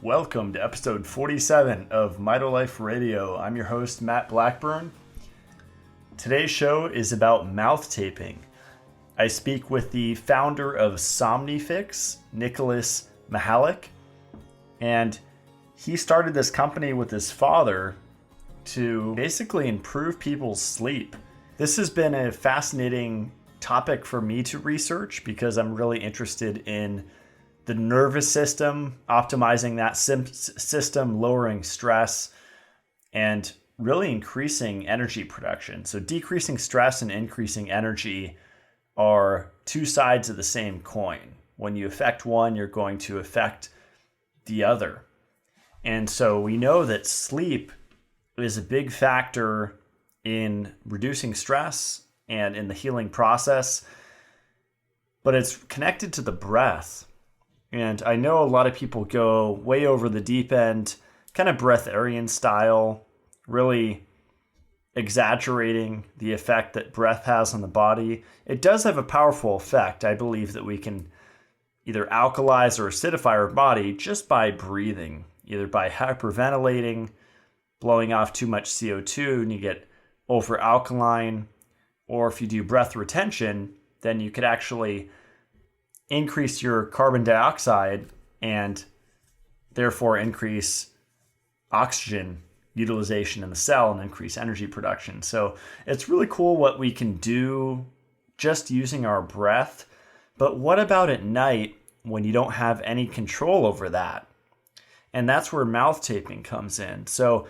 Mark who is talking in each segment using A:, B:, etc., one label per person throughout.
A: Welcome to episode 47 of Mitolife Radio. I'm your host, Matt Blackburn. Today's show is about mouth taping. I speak with the founder of SomniFix, Michalak, and he started this company with his father to basically improve people's sleep. This has been a fascinating topic for me to research because I'm really interested in the nervous system, optimizing that system, lowering stress, and really increasing energy production. So decreasing stress and increasing energy are two sides of the same coin. When you affect one, you're going to affect the other. And so we know that sleep is a big factor in reducing stress and in the healing process, but it's connected to the breath. And I know a lot of people go way over the deep end, kind of breatharian style, really exaggerating the effect that breath has on the body. It does have a powerful effect. I believe that we can either alkalize or acidify our body just by breathing, either by hyperventilating, blowing off too much CO2 and you get over alkaline, or if you do breath retention, then you could actually increase your carbon dioxide and therefore increase oxygen utilization in the cell and increase energy production. So it's really cool what we can do just using our breath. But what about at night when you don't have any control over that? And that's where mouth taping comes in. So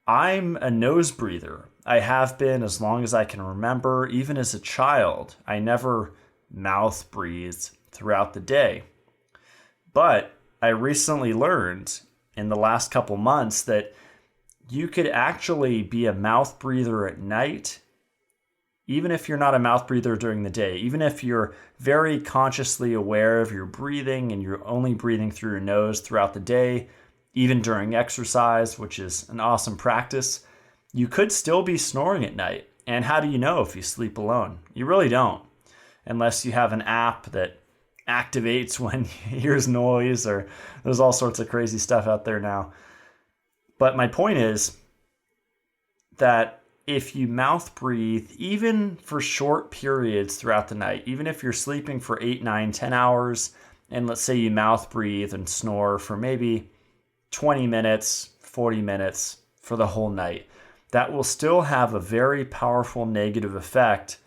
A: I'm a nose breather. I have been as long as I can remember. Even as a child, I never mouth breathed throughout the day. But I recently learned in the last couple months that you could actually be a mouth breather at night, even if you're not a mouth breather during the day, even if you're very consciously aware of your breathing and you're only breathing through your nose throughout the day, even during exercise, which is an awesome practice, you could still be snoring at night. And how do you know if you sleep alone? You really don't, unless you have an app that activates when he hears noise, or there's all sorts of crazy stuff out there now. But my point is that if you mouth breathe, even for short periods throughout the night, even if you're sleeping for 8, 9, 10 hours, and let's say you mouth breathe and snore for maybe 20 minutes, 40 minutes for the whole night, that will still have a very powerful negative effect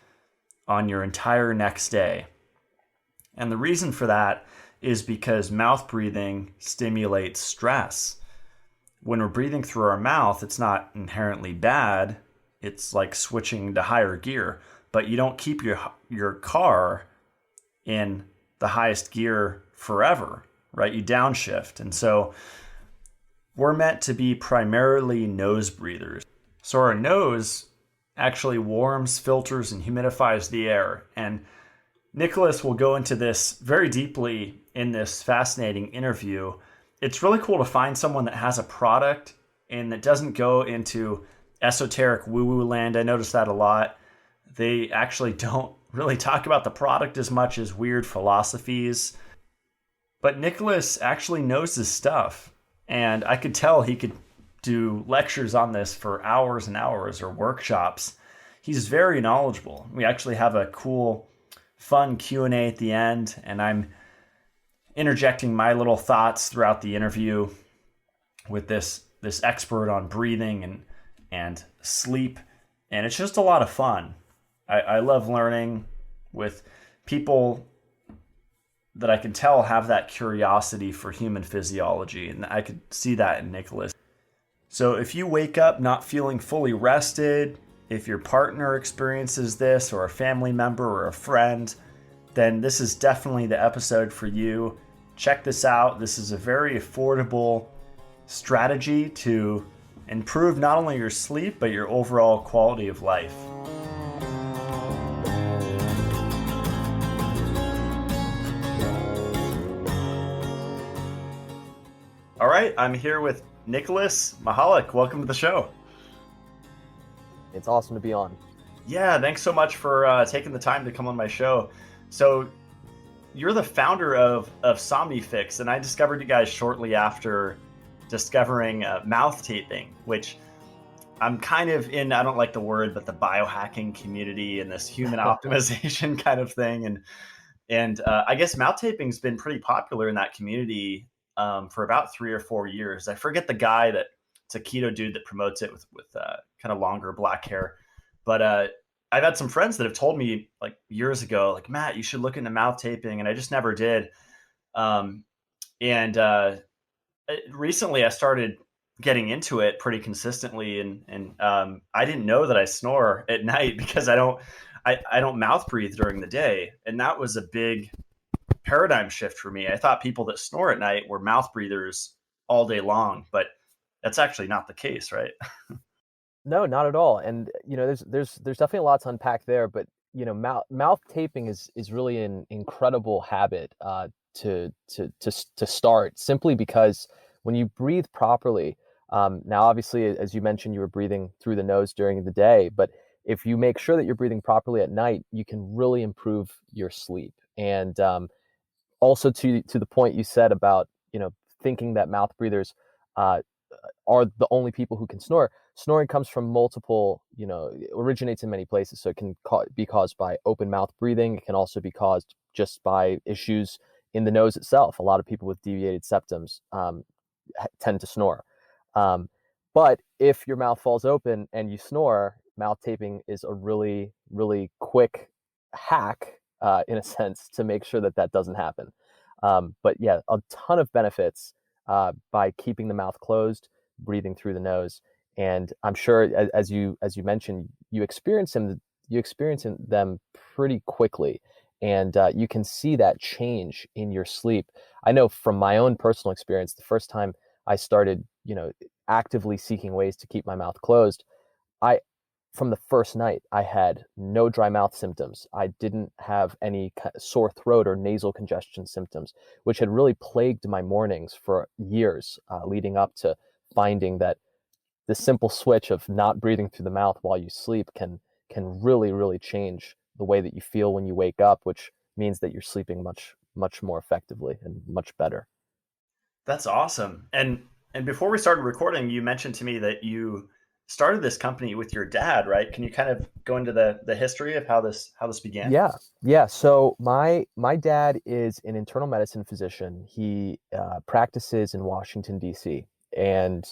A: on your entire next day. And the reason for that is because mouth breathing stimulates stress. When we're breathing through our mouth, it's not inherently bad. It's like switching to higher gear, but you don't keep your car in the highest gear forever, right? You downshift. And so we're meant to be primarily nose breathers. So our nose actually warms, filters, and humidifies the air. And Nicholas will go into this very deeply in this fascinating interview. It's really cool to find someone that has a product and that doesn't go into esoteric woo-woo land. I notice that a lot. They actually don't really talk about the product as much as weird philosophies. But Nicholas actually knows his stuff. And I could tell he could do lectures on this for hours and hours, or workshops. He's very knowledgeable. We actually have a cool, fun Q&A at the end, and I'm interjecting my little thoughts throughout the interview with this expert on breathing and sleep. And it's just a lot of fun. I love learning with people that I can tell have that curiosity for human physiology. And I could see that in Nicholas. So if you wake up not feeling fully rested, if your partner experiences this, or a family member or a friend, then this is definitely the episode for you. Check this out. This is a very affordable strategy to improve not only your sleep, but your overall quality of life. All right, I'm here with Michalak. Welcome to the show.
B: It's awesome to be on.
A: Yeah, thanks so much for taking the time to come on my show. So you're the founder of SomniFix, and I discovered you guys shortly after discovering mouth taping, which I'm kind of in, I don't like the word, but the biohacking community and this human optimization kind of thing. And I guess mouth taping's been pretty popular in that community for about 3 or 4 years. I forget the guy that it's a keto dude that promotes it with kind of longer black hair. But I've had some friends that have told me like years ago, like, Matt, you should look into mouth taping. And I just never did. And recently I started getting into it pretty consistently. And I didn't know that I snore at night because I don't mouth breathe during the day. And that was a big paradigm shift for me. I thought people that snore at night were mouth breathers all day long, but that's actually not the case, right?
B: No, not at all. And there's definitely a lot to unpack there. But mouth taping is really an incredible habit to start, simply because when you breathe properly. Now, obviously, as you mentioned, you were breathing through the nose during the day, but if you make sure that you're breathing properly at night, you can really improve your sleep. And also to the point you said about thinking that mouth breathers uh, are the only people who can snore. Snoring comes from multiple, originates in many places. So it can be caused by open mouth breathing. It can also be caused just by issues in the nose itself. A lot of people with deviated septums tend to snore. But if your mouth falls open and you snore, mouth taping is a really, really quick hack, in a sense, to make sure that that doesn't happen. But yeah, a ton of benefits by keeping the mouth closed, breathing through the nose. And I'm sure, as you mentioned, you experience them pretty quickly, and you can see that change in your sleep. I know from my own personal experience, the first time I started, actively seeking ways to keep my mouth closed, from the first night, I had no dry mouth symptoms. I didn't have any sore throat or nasal congestion symptoms, which had really plagued my mornings for years, leading up to finding that the simple switch of not breathing through the mouth while you sleep can really, really change the way that you feel when you wake up, which means that you're sleeping much, much more effectively and much better.
A: That's awesome. And before we started recording, you mentioned to me that you started this company with your dad, right? Can you kind of go into the history of how this began?
B: Yeah. So my dad is an internal medicine physician. He practices in Washington, D.C. And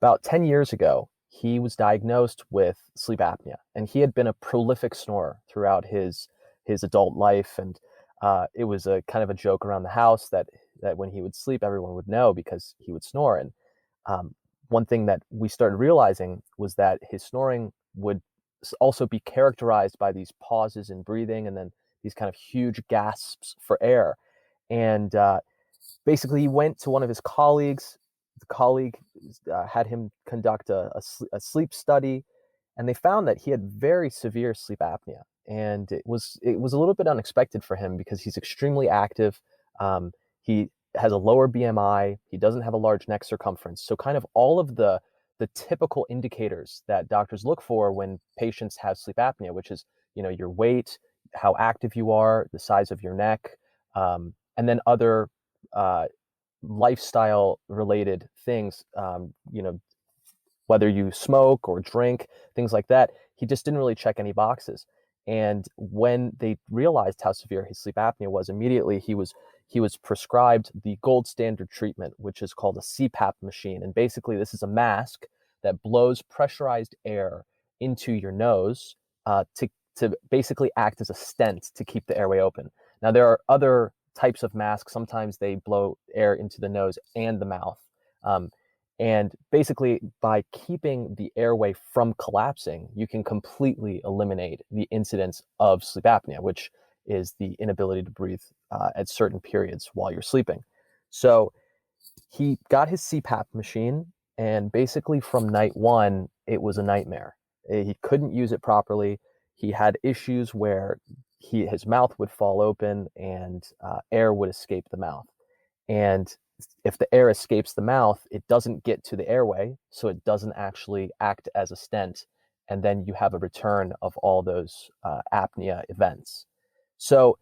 B: about 10 years ago, he was diagnosed with sleep apnea, and he had been a prolific snorer throughout his adult life. And it was a kind of a joke around the house that when he would sleep, everyone would know because he would snore. And one thing that we started realizing was that his snoring would also be characterized by these pauses in breathing and then these kind of huge gasps for air. And basically, he went to one of his colleagues. The colleague had him conduct a sleep study, and they found that he had very severe sleep apnea. And it was a little bit unexpected for him because he's extremely active. He has a lower BMI. He doesn't have a large neck circumference. So kind of all of the typical indicators that doctors look for when patients have sleep apnea, which is, your weight, how active you are, the size of your neck, and then other lifestyle related things, whether you smoke or drink, things like that. He just didn't really check any boxes. And when they realized how severe his sleep apnea was, immediately he was prescribed the gold standard treatment, which is called a CPAP machine. And basically, this is a mask that blows pressurized air into your nose to basically act as a stent to keep the airway open. Now, there are other types of masks. Sometimes they blow air into the nose and the mouth. And basically, by keeping the airway from collapsing, you can completely eliminate the incidence of sleep apnea, which is the inability to breathe at certain periods while you're sleeping. So he got his CPAP machine, and basically from night one, it was a nightmare. He couldn't use it properly. He had issues where his mouth would fall open and air would escape the mouth. And if the air escapes the mouth, it doesn't get to the airway, so it doesn't actually act as a stent. And then you have a return of all those apnea events. So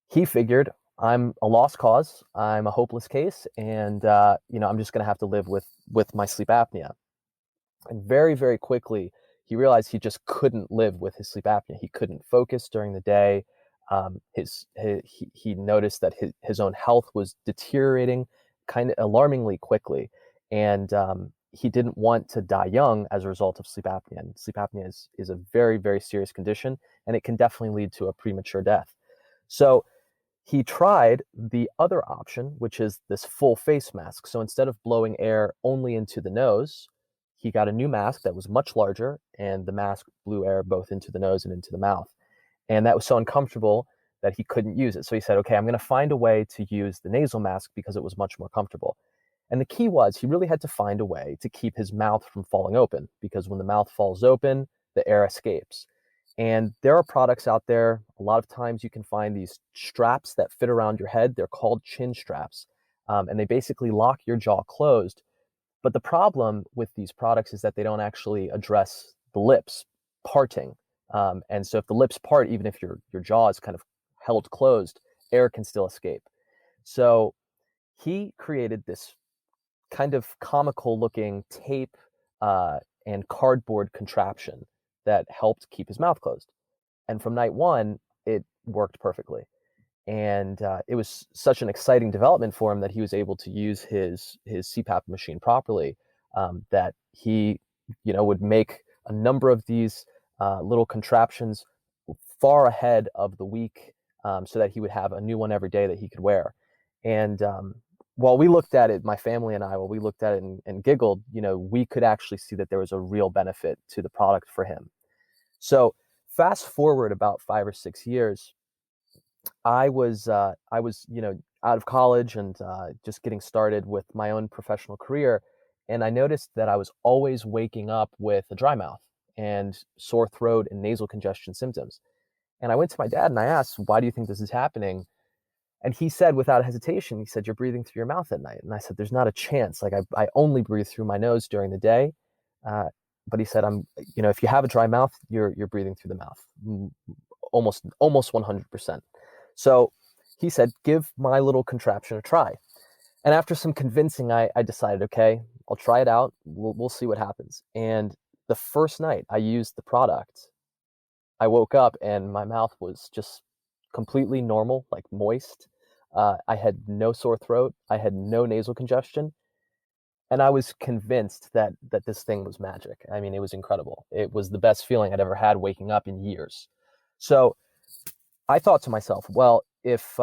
B: he figured, I'm a lost cause. I'm a hopeless case, and I'm just going to have to live with my sleep apnea. And very, very quickly, he realized he just couldn't live with his sleep apnea. He couldn't focus during the day. He noticed that his own health was deteriorating kind of alarmingly quickly. And he didn't want to die young as a result of sleep apnea. And sleep apnea is a very, very serious condition, and it can definitely lead to a premature death. So he tried the other option, which is this full face mask. So instead of blowing air only into the nose, he got a new mask that was much larger, and the mask blew air both into the nose and into the mouth. And that was so uncomfortable that he couldn't use it. So he said, okay, I'm going to find a way to use the nasal mask because it was much more comfortable. And the key was he really had to find a way to keep his mouth from falling open, because when the mouth falls open, the air escapes. And there are products out there. A lot of times you can find these straps that fit around your head. They're called chin straps. And they basically lock your jaw closed. But the problem with these products is that they don't actually address the lips parting. And so if the lips part, even if your jaw is kind of held closed, air can still escape. So he created this kind of comical looking tape and cardboard contraption that helped keep his mouth closed. And from night one, it worked perfectly. And it was such an exciting development for him that he was able to use his CPAP machine properly, that he would make a number of these little contraptions far ahead of the week, so that he would have a new one every day that he could wear. And while we looked at it, my family and I, while we looked at it and giggled, we could actually see that there was a real benefit to the product for him. So fast forward about 5 or 6 years, I was out of college and just getting started with my own professional career, and I noticed that I was always waking up with a dry mouth and sore throat and nasal congestion symptoms. And I went to my dad and I asked, "Why do you think this is happening?" And he said, without hesitation, he said, "You're breathing through your mouth at night." And I said, "There's not a chance. Like I only breathe through my nose during the day." But he said, if you have a dry mouth, you're breathing through the mouth, almost 100%. So he said, "Give my little contraption a try." And after some convincing, I decided, okay, I'll try it out. We'll see what happens. And the first night I used the product, I woke up and my mouth was just completely normal, like moist. I had no sore throat. I had no nasal congestion. And I was convinced that this thing was magic. I mean, it was incredible. It was the best feeling I'd ever had waking up in years. So I thought to myself, well, if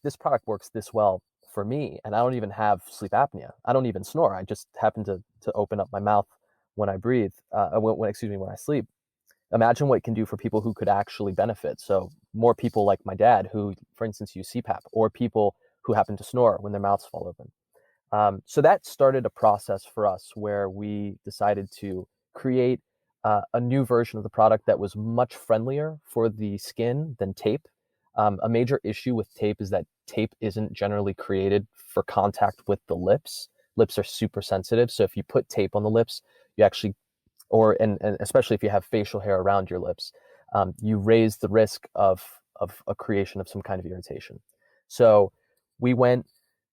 B: this product works this well for me, and I don't even have sleep apnea, I don't even snore. I just happen to open up my mouth when I breathe, when I sleep. Imagine what it can do for people who could actually benefit. So more people like my dad, who, for instance, use CPAP, or people who happen to snore when their mouths fall open. So that started a process for us where we decided to create a new version of the product that was much friendlier for the skin than tape. A major issue with tape is that tape isn't generally created for contact with the lips. Lips are super sensitive. So if you put tape on the lips, you actually, and especially if you have facial hair around your lips, you raise the risk of a creation of some kind of irritation. So we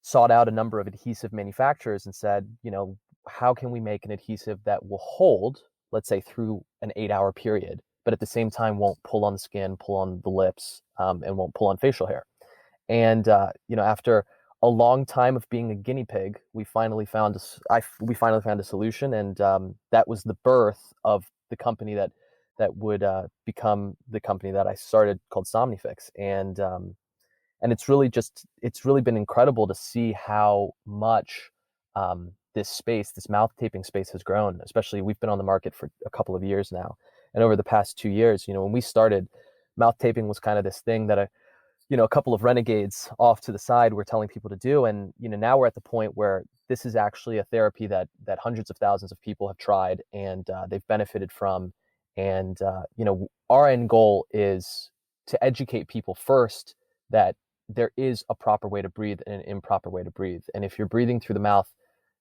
B: sought out a number of adhesive manufacturers and said, how can we make an adhesive that will hold, let's say, through an 8-hour period, but at the same time won't pull on the skin, pull on the lips, and won't pull on facial hair. And after a long time of being a guinea pig, we finally found a solution, and that was the birth of the company that would become the company that I started, called SomniFix. And it's really been incredible to see how much this mouth taping space has grown. Especially, we've been on the market for a couple of years now, and over the past 2 years, when we started, mouth taping was kind of this thing that a couple of renegades off to the side were telling people to do. And now we're at the point where this is actually a therapy that hundreds of thousands of people have tried, and they've benefited from. And our end goal is to educate people first that there is a proper way to breathe and an improper way to breathe. And if you're breathing through the mouth,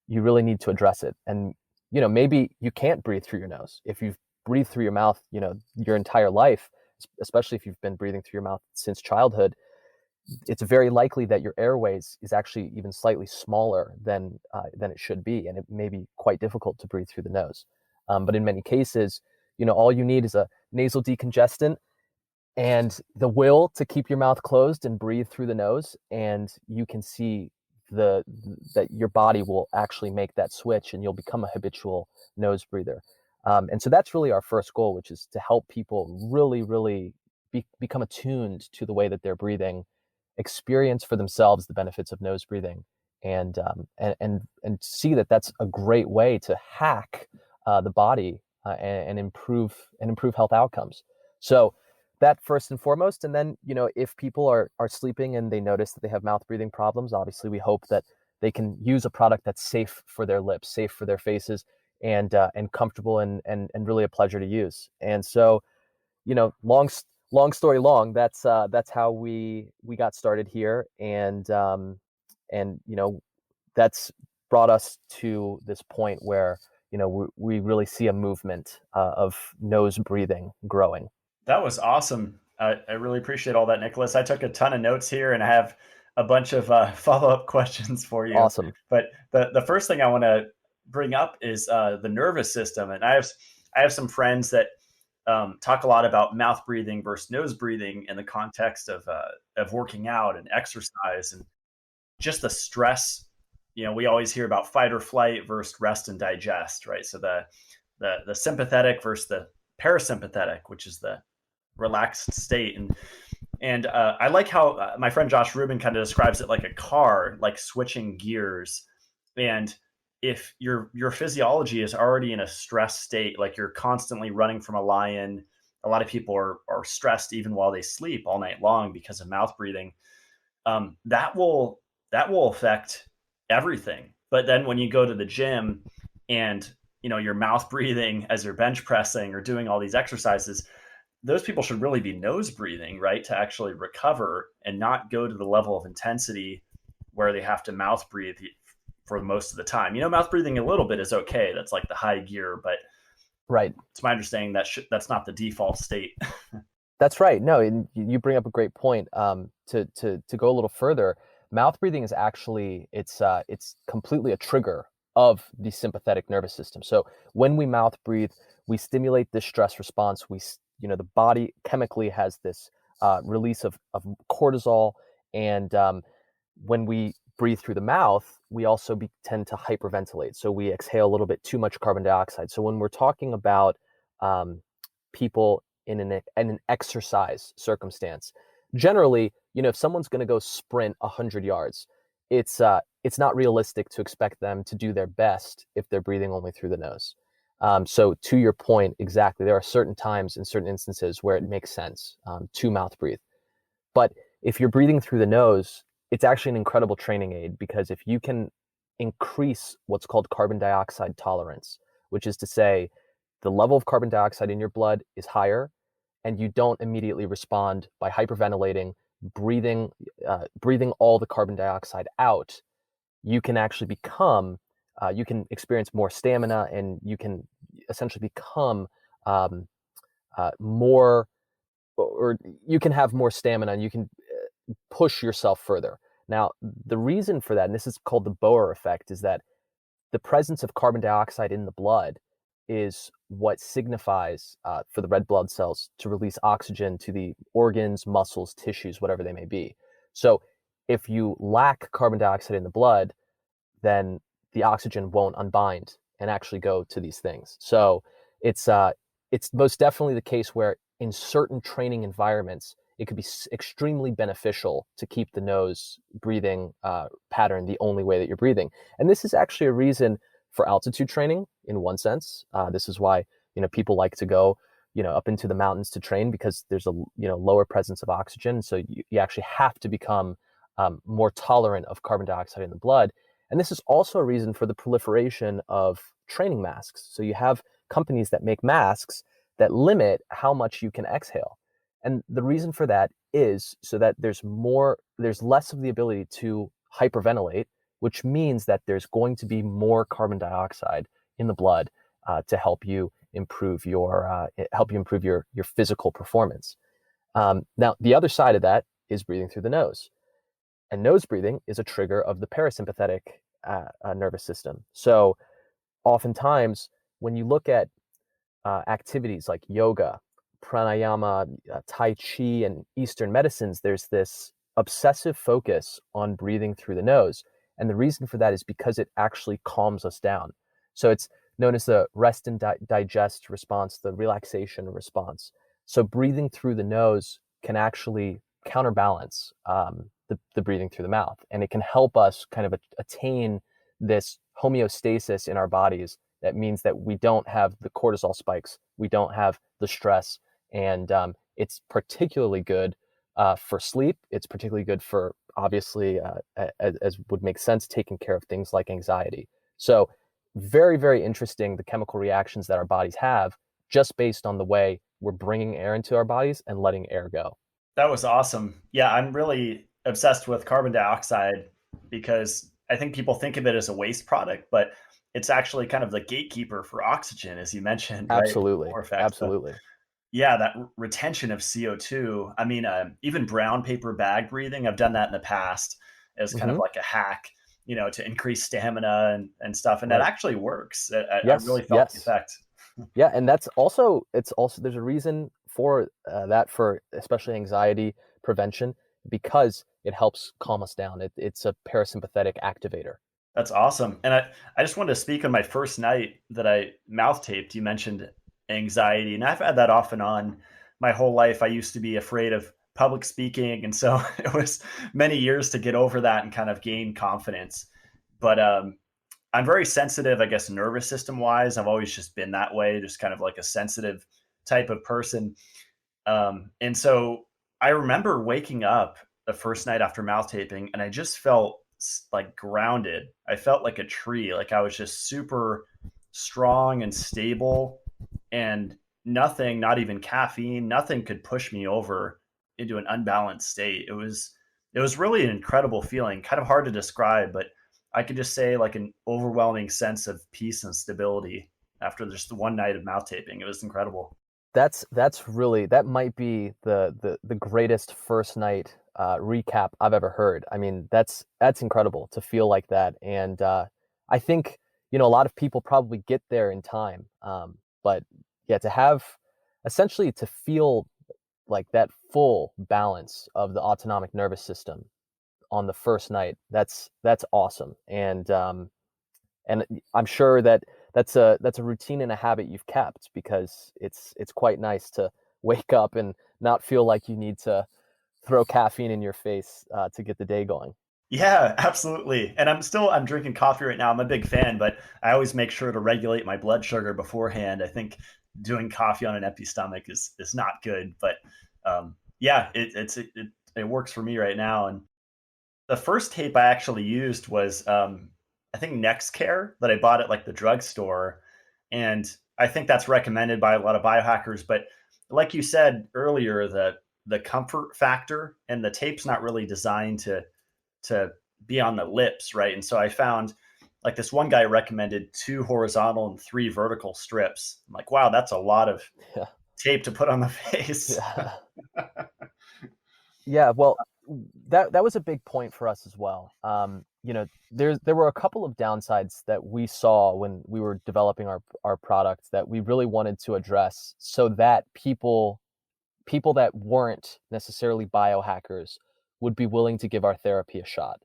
B: you really need to address it. And, maybe you can't breathe through your nose. If you've breathed through your mouth, your entire life, especially if you've been breathing through your mouth since childhood, it's very likely that your airways is actually even slightly smaller than it should be, and it may be quite difficult to breathe through the nose. But in many cases, all you need is a nasal decongestant and the will to keep your mouth closed and breathe through the nose, and you can see that your body will actually make that switch, and you'll become a habitual nose breather. And so that's really our first goal, which is to help people really, really become attuned to the way that they're breathing, experience for themselves the benefits of nose breathing, and see that that's a great way to hack the body and improve health outcomes. So that first and foremost. And then, if people are sleeping and they notice that they have mouth breathing problems, obviously we hope that they can use a product that's safe for their lips, safe for their faces, and comfortable and really a pleasure to use. And so, long story long, that's how we got started here, and that's brought us to this point where we really see a movement of nose breathing growing.
A: That was awesome. I really appreciate all that, Nicholas. I took a ton of notes here, and I have a bunch of follow-up questions for you.
B: Awesome.
A: But the first thing I want to bring up is the nervous system, and I have some friends that talk a lot about mouth breathing versus nose breathing in the context of working out and exercise, and just the stress. We always hear about fight or flight versus rest and digest, right? So the sympathetic versus the parasympathetic, which is the relaxed state. And I like how my friend Josh Rubin kind of describes it like a car, like switching gears. And if your physiology is already in a stress state, like you're constantly running from a lion, a lot of people are stressed even while they sleep all night long because of mouth breathing. That will affect everything. But then when you go to the gym and you're mouth breathing as you're bench pressing or doing all these exercises, those people should really be nose breathing, right? To actually recover and not go to the level of intensity where they have to mouth breathe for most of the time. Mouth breathing a little bit is okay. That's like the high gear, but
B: right.
A: It's my understanding that that's not the default state.
B: That's right. No, and you bring up a great point. To go a little further, mouth breathing is actually it's completely a trigger of the sympathetic nervous system. So when we mouth breathe, we stimulate this stress response. The body chemically has this release of cortisol, and when we breathe through the mouth, we also tend to hyperventilate. So we exhale a little bit too much carbon dioxide. So when we're talking about people in an exercise circumstance, generally, if someone's going to go sprint 100 yards, it's not realistic to expect them to do their best if they're breathing only through the nose. So to your point, exactly, there are certain times in certain instances where it makes sense to mouth breathe. But if you're breathing through the nose, it's actually an incredible training aid, because if you can increase what's called carbon dioxide tolerance, which is to say the level of carbon dioxide in your blood is higher, and you don't immediately respond by hyperventilating, breathing all the carbon dioxide out, you can actually you can experience more stamina, and you can essentially become more, or you can have more stamina, and you can push yourself further. Now, the reason for that, and this is called the Boer effect, is that the presence of carbon dioxide in the blood is what signifies for the red blood cells to release oxygen to the organs, muscles, tissues, whatever they may be. So if you lack carbon dioxide in the blood, then the oxygen won't unbind and actually go to these things. So it's most definitely the case where in certain training environments, it could be extremely beneficial to keep the nose breathing pattern the only way that you're breathing. And this is actually a reason for altitude training in one sense. This is why people like to go up into the mountains to train, because there's a lower presence of oxygen. So you actually have to become more tolerant of carbon dioxide in the blood. And this is also a reason for the proliferation of training masks. So you have companies that make masks that limit how much you can exhale. And the reason for that is so that there's less of the ability to hyperventilate, which means that there's going to be more carbon dioxide in the blood to help you improve your physical performance. Now, the other side of that is breathing through the nose. And nose breathing is a trigger of the parasympathetic nervous system. So oftentimes, when you look at activities like yoga, pranayama, Tai Chi, and Eastern medicines, there's this obsessive focus on breathing through the nose. And the reason for that is because it actually calms us down. So it's known as the rest and digest response, the relaxation response. So breathing through the nose can actually counterbalance the breathing through the mouth. And it can help us kind of attain this homeostasis in our bodies. That means that we don't have the cortisol spikes, we don't have the stress, and it's particularly good for sleep. It's particularly good for, obviously, as would make sense, taking care of things like anxiety. So very, very interesting, the chemical reactions that our bodies have just based on the way we're bringing air into our bodies and letting air go.
A: That was awesome. Yeah, I'm really obsessed with carbon dioxide because I think people think of it as a waste product, but it's actually kind of the gatekeeper for oxygen, as you mentioned, right?
B: Absolutely.
A: More effects.
B: Absolutely.
A: Yeah, that retention of CO2. I mean, even brown paper bag breathing, I've done that in the past as kind of like a hack, to increase stamina and stuff. And that
B: Right.
A: actually works. I
B: Yes.
A: really felt the
B: Yes.
A: effect.
B: Yeah, and it's also there's a reason for that, for especially anxiety prevention, because it helps calm us down. It's a parasympathetic activator.
A: That's awesome. And I just wanted to speak on my first night that I mouth taped. You mentioned anxiety, and I've had that off and on my whole life. I used to be afraid of public speaking. And so it was many years to get over that and kind of gain confidence. But I'm very sensitive, I guess, nervous system wise. I've always just been that way, just kind of like a sensitive type of person. And so I remember waking up the first night after mouth taping, and I just felt like grounded. I felt like a tree, like I was just super strong and stable, and nothing, not even caffeine, nothing could push me over into an unbalanced state. It was really an incredible feeling, kind of hard to describe, but I could just say like an overwhelming sense of peace and stability after just the one night of mouth taping. It was incredible.
B: That's really, that might be the greatest first night recap I've ever heard. I mean, that's incredible to feel like that, and I think a lot of people probably get there in time, but yeah, to have essentially to feel like that full balance of the autonomic nervous system on the first night, that's awesome, and I'm sure that that's a routine and a habit you've kept, because it's quite nice to wake up and not feel like you need to throw caffeine in your face to get the day going.
A: Yeah, absolutely. And I'm drinking coffee right now. I'm a big fan, but I always make sure to regulate my blood sugar beforehand. I think doing coffee on an empty stomach is not good, but yeah, it works for me right now. And the first tape I actually used was I think NextCare that I bought at like the drugstore, and I think that's recommended by a lot of biohackers. But like you said earlier, the comfort factor and the tape's not really designed to be on the lips, right? And so I found like this one guy recommended 2 horizontal and 3 vertical strips. I'm like, wow, that's a lot of
B: Yeah.
A: tape to put on the face.
B: Yeah. Yeah, well, that was a big point for us as well. There were a couple of downsides that we saw when we were developing our product that we really wanted to address, so that people that weren't necessarily biohackers would be willing to give our therapy a shot.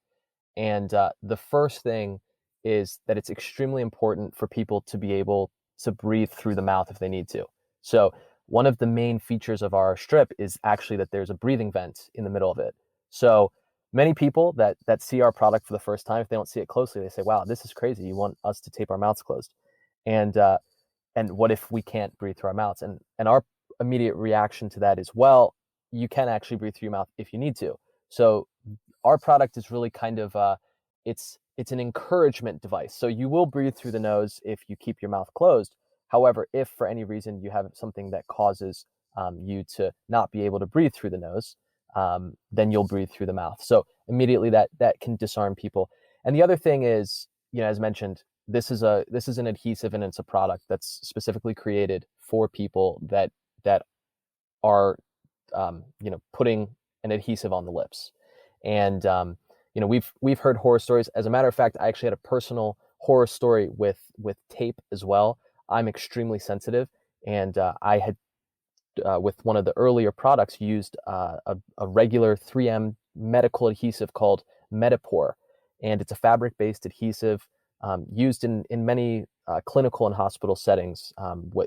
B: And the first thing is that it's extremely important for people to be able to breathe through the mouth if they need to. So one of the main features of our strip is actually that there's a breathing vent in the middle of it. So many people that see our product for the first time, if they don't see it closely, they say, "Wow, this is crazy. You want us to tape our mouths closed?" And what if we can't breathe through our mouths? And our immediate reaction to that is, well, you can actually breathe through your mouth if you need to. So our product is really kind of it's an encouragement device. So you will breathe through the nose if you keep your mouth closed. However, if for any reason you have something that causes you to not be able to breathe through the nose, then you'll breathe through the mouth. So immediately that can disarm people. And the other thing is, as mentioned, this is an adhesive, and it's a product that's specifically created for people that are putting an adhesive on the lips. And we've heard horror stories. As a matter of fact, I actually had a personal horror story with tape as well. I'm extremely sensitive, and I had with one of the earlier products used a regular 3M medical adhesive called Metapore, and it's a fabric-based adhesive used in many clinical and hospital settings.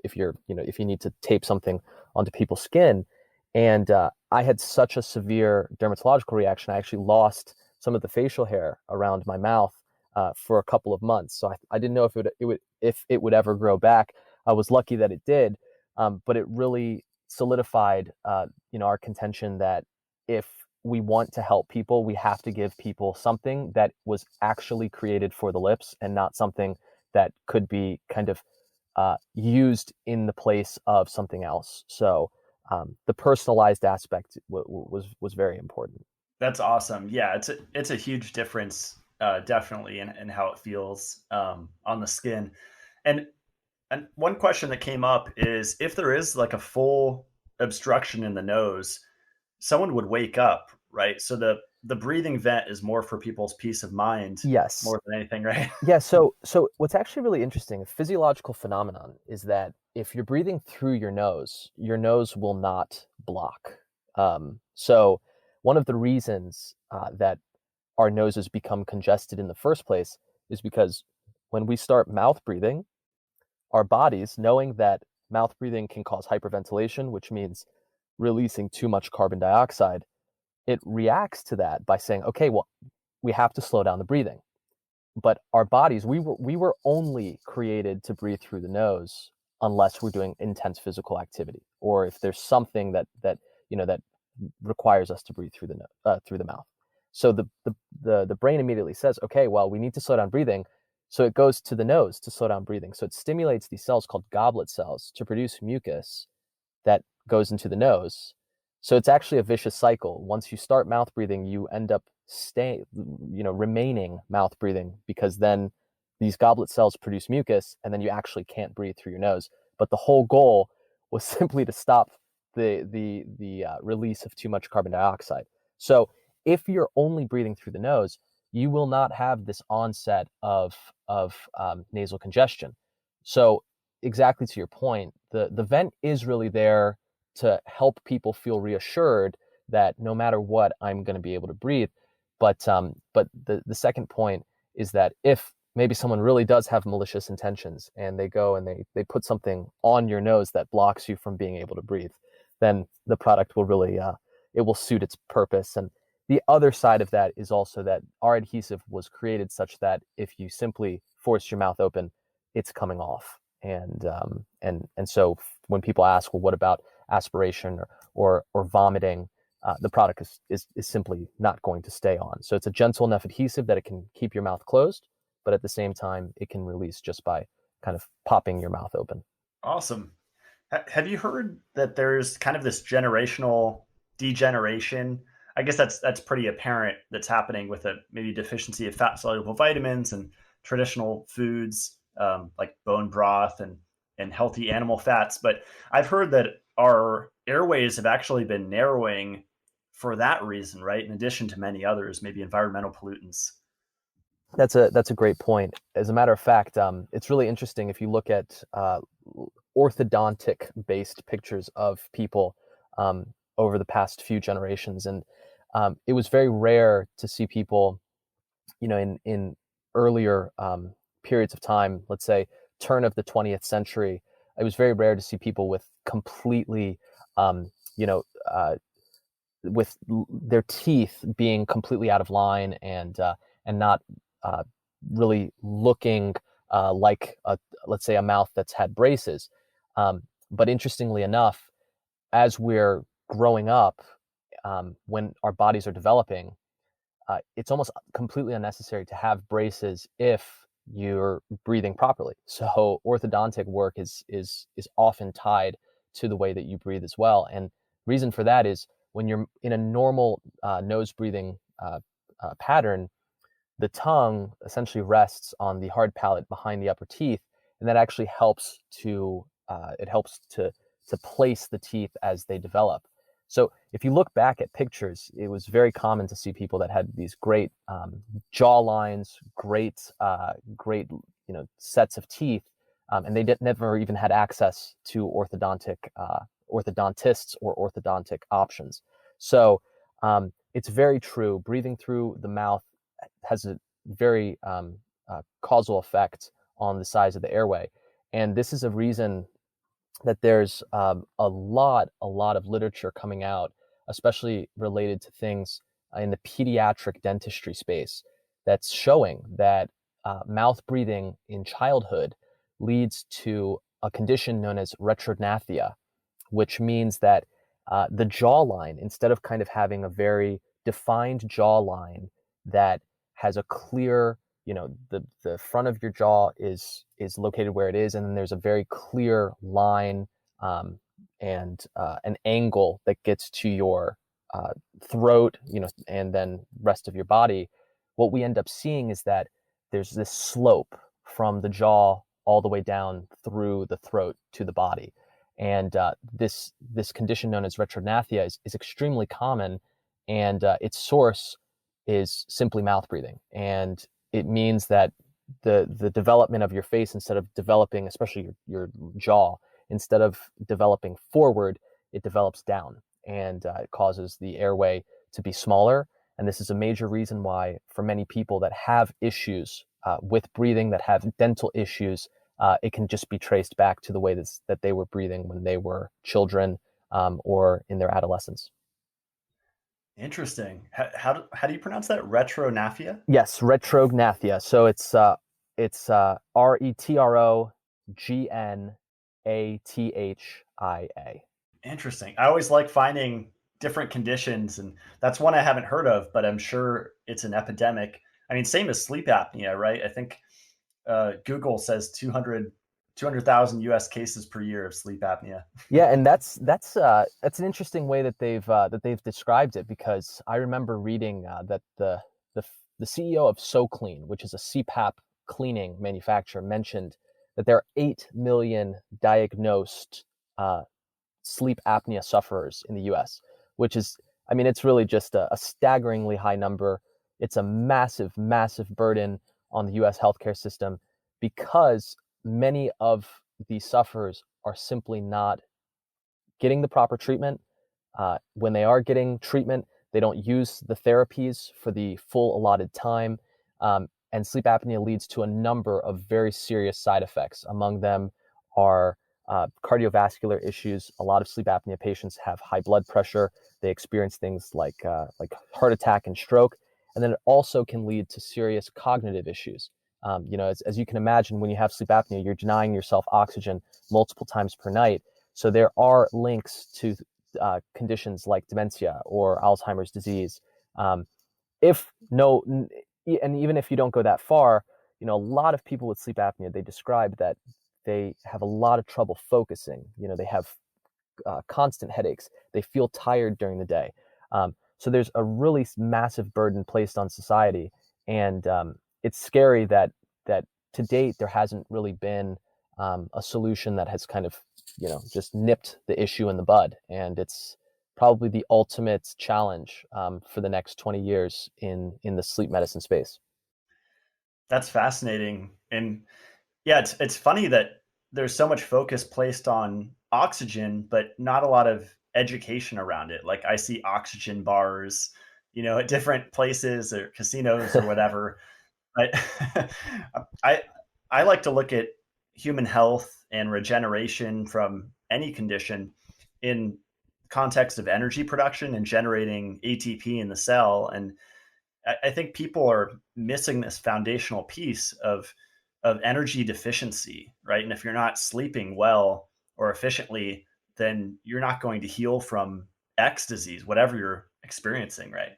B: If if you need to tape something onto people's skin, and I had such a severe dermatological reaction, I actually lost some of the facial hair around my mouth for a couple of months. So I didn't know if it would ever grow back. I was lucky that it did, but it really solidified our contention that if we want to help people, we have to give people something that was actually created for the lips and not something that could be kind of used in the place of something else. So the personalized aspect was very important.
A: That's awesome. Yeah, it's a huge difference, definitely, in how it feels on the skin. And and one question that came up is if there is like a full obstruction in the nose, someone would wake up, right? So the breathing vent is more for people's peace of mind
B: Yes.
A: more than anything, right?
B: Yeah, so what's actually really interesting, a physiological phenomenon, is that if you're breathing through your nose will not block. So one of the reasons that our noses become congested in the first place is because when we start mouth breathing, our bodies, knowing that mouth breathing can cause hyperventilation, which means releasing too much carbon dioxide, it reacts to that by saying, okay, well, we have to slow down the breathing. But our bodies, we were only created to breathe through the nose unless we're doing intense physical activity, or if there's something that requires us to breathe through the mouth. So the brain immediately says, okay, well, we need to slow down breathing. So it goes to the nose to slow down breathing. So it stimulates these cells called goblet cells to produce mucus that goes into the nose. So it's actually a vicious cycle. Once you start mouth breathing, you end up remaining mouth breathing, because then these goblet cells produce mucus and then you actually can't breathe through your nose. But the whole goal was simply to stop the release of too much carbon dioxide. So if you're only breathing through the nose, you will not have this onset of nasal congestion. So exactly to your point, the vent is really there to help people feel reassured that no matter what, I'm going to be able to breathe. But the second point is that if maybe someone really does have malicious intentions and they go and they put something on your nose that blocks you from being able to breathe, then the product will really it will suit its purpose. And the other side of that is also that our adhesive was created such that if you simply force your mouth open, it's coming off. And so when people ask, well, what about aspiration or vomiting? The product is simply not going to stay on. So it's a gentle enough adhesive that it can keep your mouth closed, but at the same time, it can release just by kind of popping your mouth open.
A: Awesome. Have you heard that there's kind of this generational degeneration? I guess that's pretty apparent that's happening with a maybe deficiency of fat soluble vitamins and traditional foods like bone broth and healthy animal fats. But I've heard that our airways have actually been narrowing for that reason, right? In addition to many others, maybe environmental pollutants.
B: That's a great point. As a matter of fact, it's really interesting if you look at orthodontic based pictures of people over the past few generations, and it was very rare to see people, in earlier periods of time, let's say turn of the 20th century. It was very rare to see people with completely, um, you know, uh, with their teeth being completely out of line and not uh, really looking like let's say a mouth that's had braces. But interestingly enough, as we're growing up, when our bodies are developing, it's almost completely unnecessary to have braces if you're breathing properly. So orthodontic work is often tied to the way that you breathe as well. And reason for that is when you're in a normal nose breathing pattern, the tongue essentially rests on the hard palate behind the upper teeth, and that actually helps to place the teeth as they develop. So if you look back at pictures, it was very common to see people that had these great jaw lines, great sets of teeth, and they never even had access to orthodontists or orthodontic options. So it's very true. Breathing through the mouth has a very causal effect on the size of the airway, and this is a reason that there's a lot of literature coming out, especially related to things in the pediatric dentistry space, that's showing that mouth breathing in childhood leads to a condition known as retrognathia, which means that the jawline, instead of kind of having a very defined jawline that has a clear, the front of your jaw is located where it is, and then there's a very clear line and an angle that gets to your throat, and then rest of your body. What we end up seeing is that there's this slope from the jaw all the way down through the throat to the body. And this condition known as retrognathia is extremely common, and its source is simply mouth breathing. And it means that the development of your face, instead of developing, especially your jaw, instead of developing forward, it develops down, and it causes the airway to be smaller. And this is a major reason why, for many people that have issues with breathing, that have dental issues, it can just be traced back to the way that they were breathing when they were children or in their adolescence.
A: Interesting. How do you pronounce that? Retrognathia?
B: Yes, retrognathia. So it's retrognathia.
A: Interesting. I always like finding different conditions, and that's one I haven't heard of, but I'm sure it's an epidemic. I mean, same as sleep apnea, right? I think Google says 200,000 U.S. cases per year of sleep apnea.
B: Yeah, and that's an interesting way that they've described it, because I remember reading that the CEO of SoClean, which is a CPAP cleaning manufacturer, mentioned that there are 8 million diagnosed sleep apnea sufferers in the U.S., which is, I mean, it's really just a staggeringly high number. It's a massive burden on the U.S. healthcare system, because many of these sufferers are simply not getting the proper treatment. When they are getting treatment, they don't use the therapies for the full allotted time. And sleep apnea leads to a number of very serious side effects. Among them are cardiovascular issues. A lot of sleep apnea patients have high blood pressure. They experience things like heart attack and stroke. And then it also can lead to serious cognitive issues. As you can imagine, when you have sleep apnea, you're denying yourself oxygen multiple times per night. So there are links to conditions like dementia or Alzheimer's disease. And even if you don't go that far, a lot of people with sleep apnea, they describe that they have a lot of trouble focusing. They have constant headaches. They feel tired during the day. So there's a really massive burden placed on society, and it's scary that to date there hasn't really been a solution that has kind of just nipped the issue in the bud. And it's probably the ultimate challenge for the next 20 years in the sleep medicine space.
A: That's fascinating. And yeah, it's funny that there's so much focus placed on oxygen, but not a lot of education around it. Like, I see oxygen bars, at different places or casinos or whatever. But I like to look at human health and regeneration from any condition in context of energy production and generating ATP in the cell. And I think people are missing this foundational piece of energy deficiency, right? And if you're not sleeping well or efficiently, then you're not going to heal from X disease, whatever you're experiencing, right?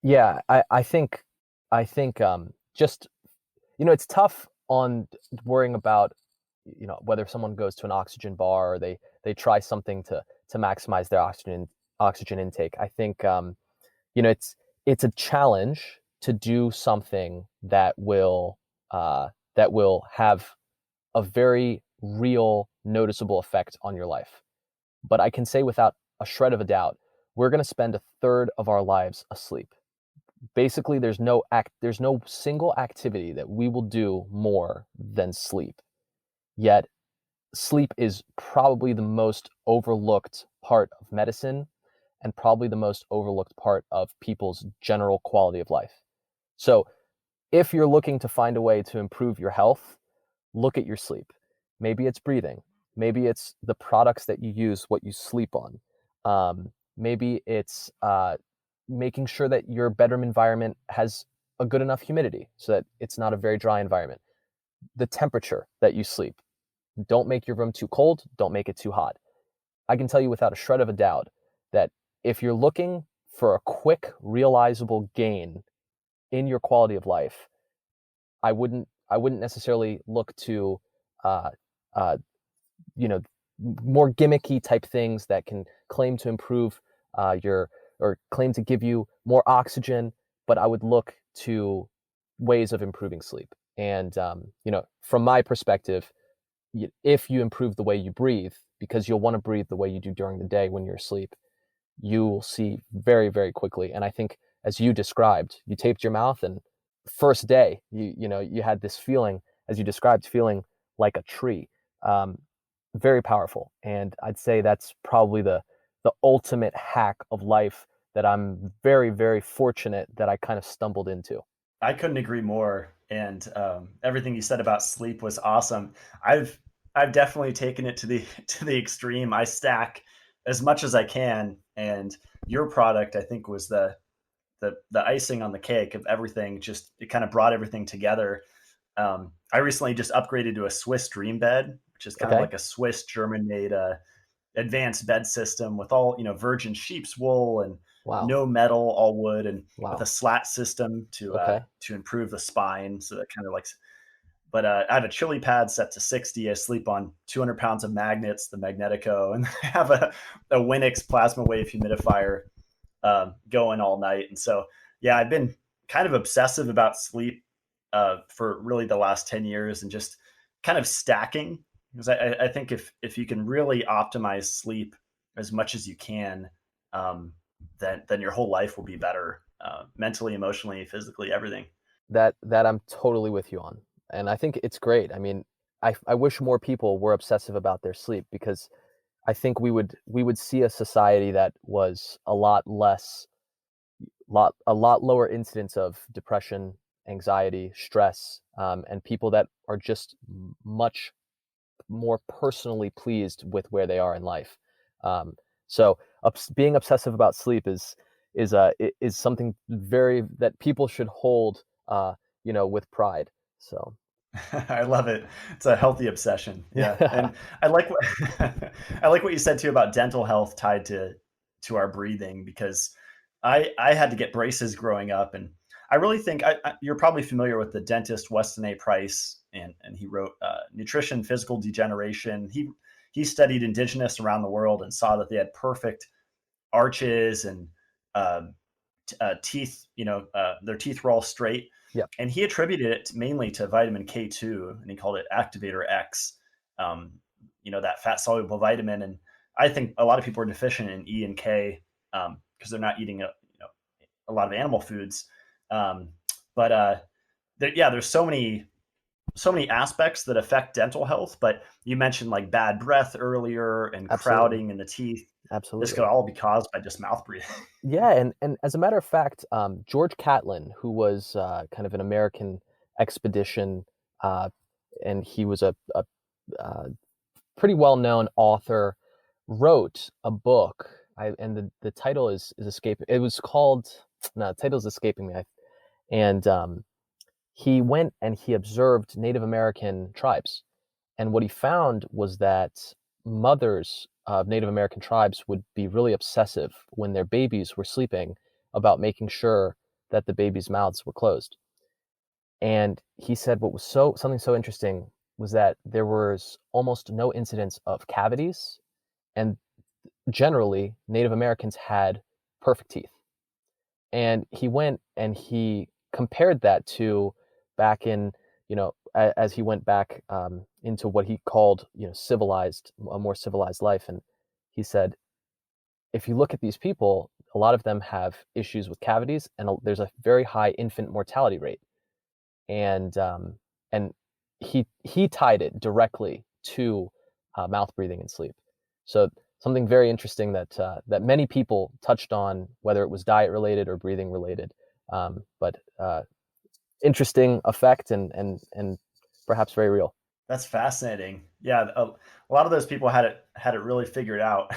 B: Yeah, I think just it's tough on worrying about whether someone goes to an oxygen bar or they try something to maximize their oxygen intake. I think it's a challenge to do something that will have a very real, noticeable effect on your life. But I can say without a shred of a doubt we're going to spend a third of our lives asleep. Basically, there's no single activity that we will do more than sleep. Yet sleep is probably the most overlooked part of medicine and probably the most overlooked part of people's general quality of life. So if you're looking to find a way to improve your health, look at your sleep. Maybe it's breathing. Maybe it's the products that you use, what you sleep on. Maybe it's making sure that your bedroom environment has a good enough humidity so that it's not a very dry environment. The temperature that you sleep. Don't make your room too cold. Don't make it too hot. I can tell you without a shred of a doubt that if you're looking for a quick, realizable gain in your quality of life, I wouldn't necessarily look to uh, uh, more gimmicky type things that can claim to improve your or claim to give you more oxygen, but I would look to ways of improving sleep. And from my perspective, if you improve the way you breathe, because you'll want to breathe the way you do during the day when you're asleep, you will see very, very quickly. And I think, as you described, you taped your mouth, and first day, you had this feeling, as you described, feeling like a tree. Very powerful. And I'd say that's probably the ultimate hack of life that I'm very, very fortunate that I kind of stumbled into.
A: I couldn't agree more. And everything you said about sleep was awesome. I've definitely taken it to the to the extreme. I stack as much as I can, and your product, I think, was the icing on the cake of everything. Just it kind of brought everything together. I recently just upgraded to a Swiss Dream Bed, which is kind of
B: Okay.
A: like a Swiss German made advanced bed system with all virgin sheep's wool and
B: Wow.
A: no metal, all wood, and with a
B: Wow.
A: slat system
B: Okay.
A: to improve the spine. So that kind of like, but I have a chili pad set to 60. I sleep on 200 pounds of magnets, the Magnetico, and I have a Winix plasma wave humidifier going all night. And so, yeah, I've been kind of obsessive about sleep for really the last 10 years and just kind of stacking because I think if you can really optimize sleep as much as you can, then your whole life will be better, mentally, emotionally, physically, everything.
B: That I'm totally with you on. And I think it's great. I mean, I wish more people were obsessive about their sleep, because I think we would see a society that was a lot lower incidence of depression, anxiety, stress, and people that are just much more personally pleased with where they are in life. Um, so being obsessive about sleep is something very that people should hold with pride. So
A: I love it. It's a healthy obsession. Yeah.
B: yeah.
A: And I like what I like what you said too about dental health tied to our breathing because I had to get braces growing up and I really think you're probably familiar with the dentist Weston A. Price and he wrote Nutrition, Physical Degeneration. He studied indigenous around the world and saw that they had perfect arches and um, teeth, their teeth were all straight.
B: Yeah.
A: And he attributed it mainly to vitamin K2, and he called it Activator X, that fat soluble vitamin. And I think a lot of people are deficient in E and K because they're not eating a lot of animal foods. Um, but there's so many aspects that affect dental health. But you mentioned like bad breath earlier and
B: Absolutely.
A: crowding in the teeth. This could
B: Absolutely.
A: all be caused by just mouth breathing.
B: Yeah, and as a matter of fact, George Catlin, who was kind of an American expedition, uh, and he was a pretty well-known author, wrote a book. And the title is escaping. It was called no, the title's escaping me. And he went and he observed Native American tribes, and what he found was that mothers of Native American tribes would be really obsessive when their babies were sleeping about making sure that the babies' mouths were closed. And he said what was something so interesting was that there was almost no incidence of cavities, and generally Native Americans had perfect teeth. And he went and he compared that to back in, as he went back into what he called, civilized, a more civilized life. And he said, if you look at these people, a lot of them have issues with cavities, and there's a very high infant mortality rate. And he tied it directly to mouth breathing and sleep. So something very interesting that many people touched on, whether it was diet related or breathing related, but interesting effect and perhaps very real.
A: That's fascinating. Yeah, a lot of those people had it really figured out.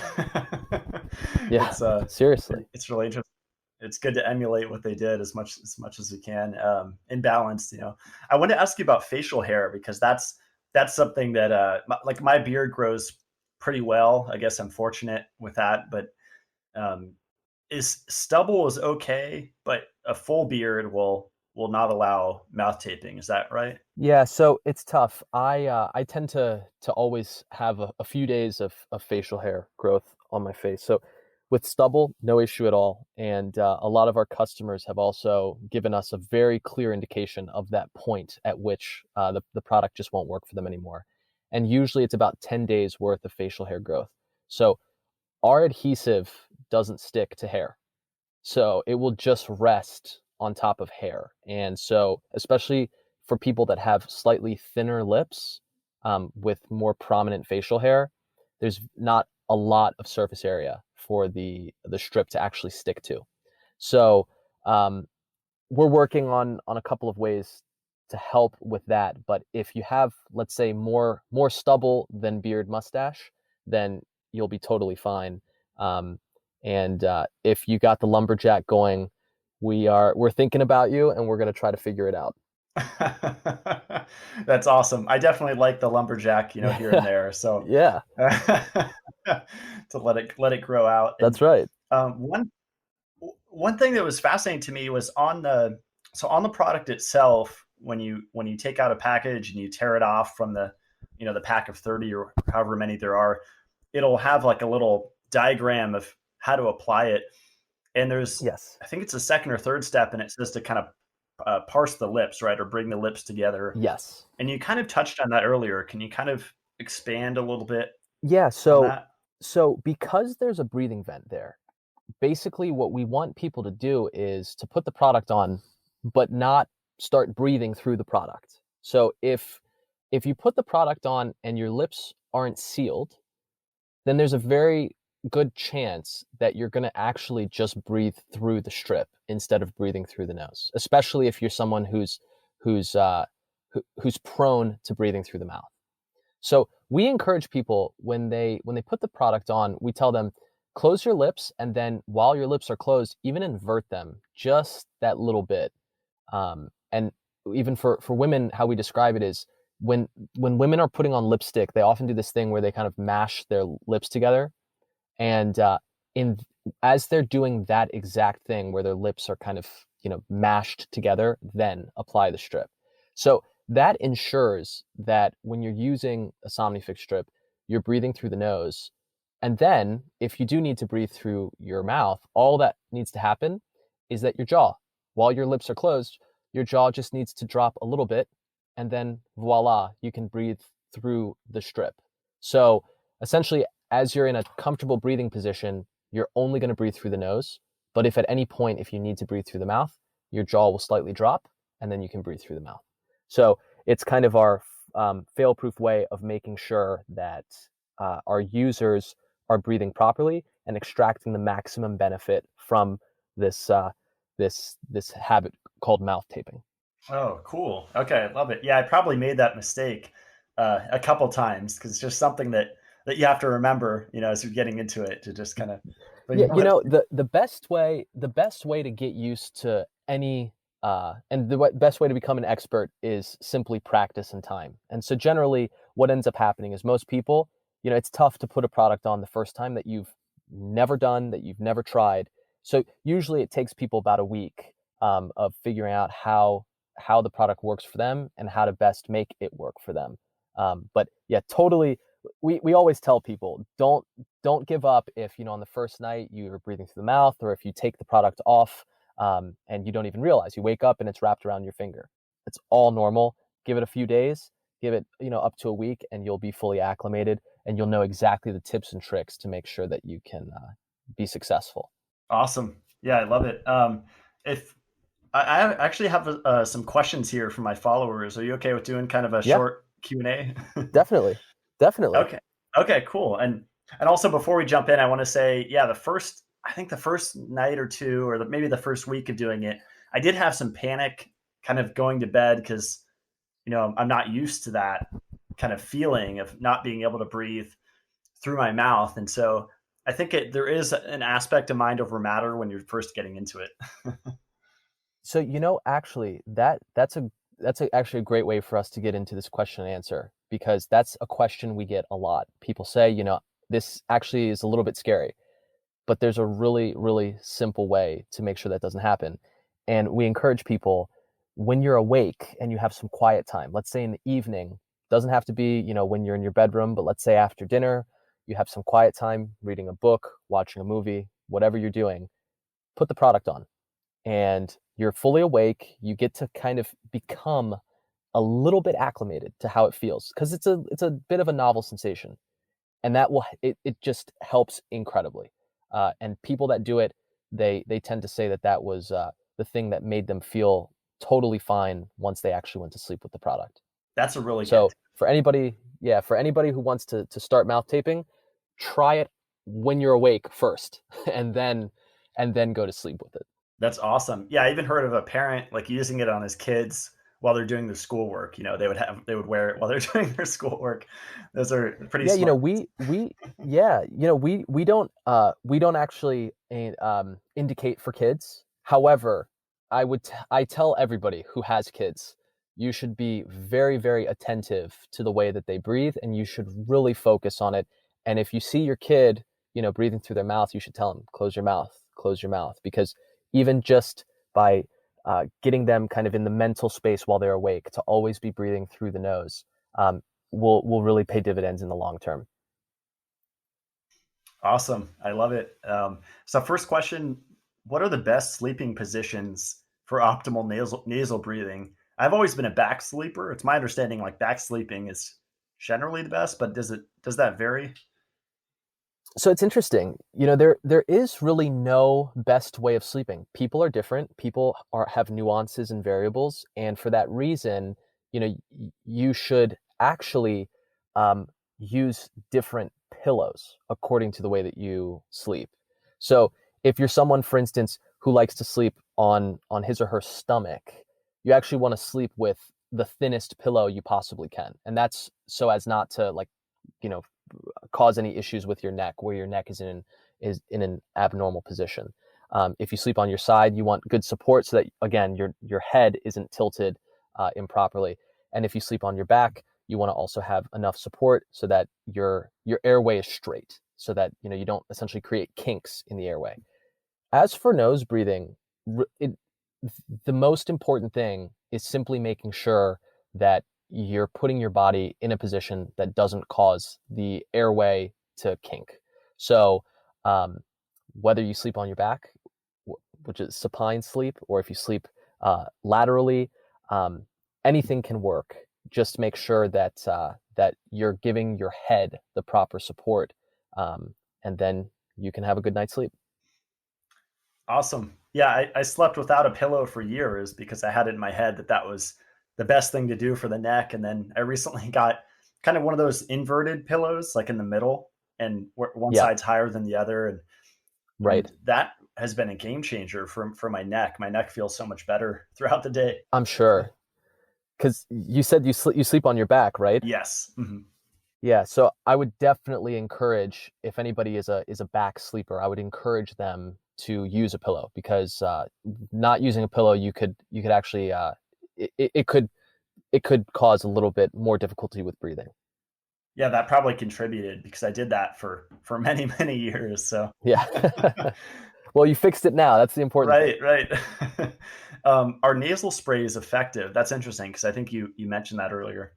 B: Yeah,
A: it's
B: seriously.
A: it's really interesting. It's good to emulate what they did as much as we can, in balance. I want to ask you about facial hair because that's something that like my beard grows pretty well. I guess I'm fortunate with that, but um, is stubble is okay, but a full beard will not allow mouth taping. Is that right?
B: Yeah, so it's tough. I tend to always have a few days of facial hair growth on my face. So with stubble, no issue at all. And a lot of our customers have also given us a very clear indication of that point at which the product just won't work for them anymore. And usually it's about 10 days worth of facial hair growth. So our adhesive doesn't stick to hair. So it will just rest on top of hair. And so, especially for people that have slightly thinner lips with more prominent facial hair, there's not a lot of surface area for the strip to actually stick to. So um, we're working on a couple of ways to help with that. But if you have, let's say, more stubble than beard mustache, then you'll be totally fine. And if you got the lumberjack going, we're thinking about you, and we're going to try to figure it out.
A: That's awesome. I definitely like the lumberjack, here and
B: Yeah,
A: there. So
B: yeah,
A: to let it grow out. And
B: that's right.
A: um, one one thing that was fascinating to me was on the product itself, when you take out a package and you tear it off from the pack of 30 or however many there are, it'll have like a little diagram of how to apply it. And
B: Yes,
A: I think it's the second or third step, and it says to kind of parse the lips, right, or bring the lips together.
B: yes,
A: And you kind of touched on that earlier. Can you kind of expand a little bit
B: yeah.
A: on
B: So
A: that?
B: so because there's a breathing vent there, basically what we want people to do is to put the product on, but not start breathing through the product. So if you put the product on and your lips aren't sealed, then there's a very good chance that you're going to actually just breathe through the strip instead of breathing through the nose, especially if you're someone who's who's prone to breathing through the mouth. So we encourage people when they put the product on, we tell them close your lips, and then while your lips are closed, even invert them just that little bit. And even for women, how we describe it is when women are putting on lipstick, they often do this thing where they kind of mash their lips together, and in as they're doing that exact thing where their lips are kind of mashed together, then apply the strip. So that ensures that when you're using a SomniFix strip, you're breathing through the nose. And then if you do need to breathe through your mouth, all that needs to happen is that your jaw, while your lips are closed, your jaw just needs to drop a little bit, and then voila, you can breathe through the strip. So essentially, as you're in a comfortable breathing position, you're only going to breathe through the nose. But if at any point, if you need to breathe through the mouth, your jaw will slightly drop, and then you can breathe through the mouth. So it's kind of our fail-proof way of making sure that our users are breathing properly and extracting the maximum benefit from this this habit called mouth taping.
A: Oh, cool. Okay, I love it. Yeah, I probably made that mistake a couple times because it's just something that you have to remember, as you're getting into it, to just kind of bring
B: Yeah,
A: your lips.
B: the best way to get used to any and the best way to become an expert is simply practice and time. And so generally what ends up happening is most people, it's tough to put a product on the first time that you've never done, that you've never tried. So usually it takes people about a week of figuring out how the product works for them and how to best make it work for them. But yeah, totally. We always tell people don't give up if on the first night you're breathing through the mouth, or if you take the product off and you don't even realize. You wake up and it's wrapped around your finger. It's all normal. Give it a few days, give it up to a week, and you'll be fully acclimated, and you'll know exactly the tips and tricks to make sure that be successful.
A: Awesome. Yeah, I love it. If I actually have some questions here from my followers. Are you okay with doing kind of a
B: Yeah,
A: short Q&A?
B: definitely. Definitely.
A: Okay. Okay, cool. And also before we jump in, I want to say, yeah, I think the first night or two, or maybe the first week of doing it, I did have some panic kind of going to bed because, I'm not used to that kind of feeling of not being able to breathe through my mouth. And so I think there is an aspect of mind over matter when you're first getting into it.
B: So, actually, actually a great way for us to get into this question and answer, because that's a question we get a lot. People say, this actually is a little bit scary, but there's a really, really simple way to make sure that doesn't happen. And we encourage people, when you're awake and you have some quiet time, let's say in the evening, doesn't have to be, when you're in your bedroom, but let's say after dinner, you have some quiet time, reading a book, watching a movie, whatever you're doing, put the product on, and you're fully awake. You get to kind of become a little bit acclimated to how it feels, because it's a bit of a novel sensation, and it just helps incredibly. And people that do it, they tend to say that was the thing that made them feel totally fine once they actually went to sleep with the product.
A: That's a really good
B: So for anybody who wants to start mouth taping, try it when you're awake first, and then go to sleep with it.
A: That's awesome. Yeah, I even heard of a parent like using it on his kids while they're doing their schoolwork. They would wear it while they're doing their schoolwork. Those are pretty
B: Yeah,
A: smart.
B: we don't actually indicate for kids. However, I tell everybody who has kids, you should be very, very attentive to the way that they breathe, and you should really focus on it. And if you see your kid, breathing through their mouth, you should tell them, close your mouth, because even just by getting them kind of in the mental space while they're awake to always be breathing through the nose, will really pay dividends in the long term.
A: Awesome. I love it. So first question, what are the best sleeping positions for optimal nasal breathing? I've always been a back sleeper. It's my understanding like back sleeping is generally the best, but does that vary?
B: So it's interesting. There is really no best way of sleeping. People are different. People have nuances and variables, and for that reason, you should actually um, use different pillows according to the way that you sleep. So if you're someone, for instance, who likes to sleep on his or her stomach, you actually want to sleep with the thinnest pillow you possibly can, and that's so as not to, like, you know cause any issues with your neck, where your neck is in an abnormal position. If you sleep on your side, you want good support so that, again, your head isn't tilted improperly. And if you sleep on your back, you want to also have enough support so that your airway is straight, so that you don't essentially create kinks in the airway. As for nose breathing, the most important thing is simply making sure that you're putting your body in a position that doesn't cause the airway to kink. So whether you sleep on your back, which is supine sleep, or if you sleep laterally, anything can work. Just make sure that you're giving your head the proper support, and then you can have a good night's sleep.
A: Awesome. Yeah, I slept without a pillow for years because I had it in my head that was the best thing to do for the neck. And then I recently got kind of one of those inverted pillows, like in the middle, and one
B: Yeah,
A: side's higher than the other. And
B: right.
A: that has been a game changer for my neck. My neck feels so much better throughout the day.
B: I'm sure, because you said you sleep on your back, right?
A: Yes.
B: Yeah, so I would definitely encourage, if anybody is a back sleeper, I would encourage them to use a pillow, because not using a pillow, you could actually it could cause a little bit more difficulty with breathing.
A: Yeah, that probably contributed because I did that for many, many years. So
B: Yeah. Well, you fixed it now. That's the important thing.
A: right, right. Are nasal sprays effective? That's interesting because I think you mentioned that earlier.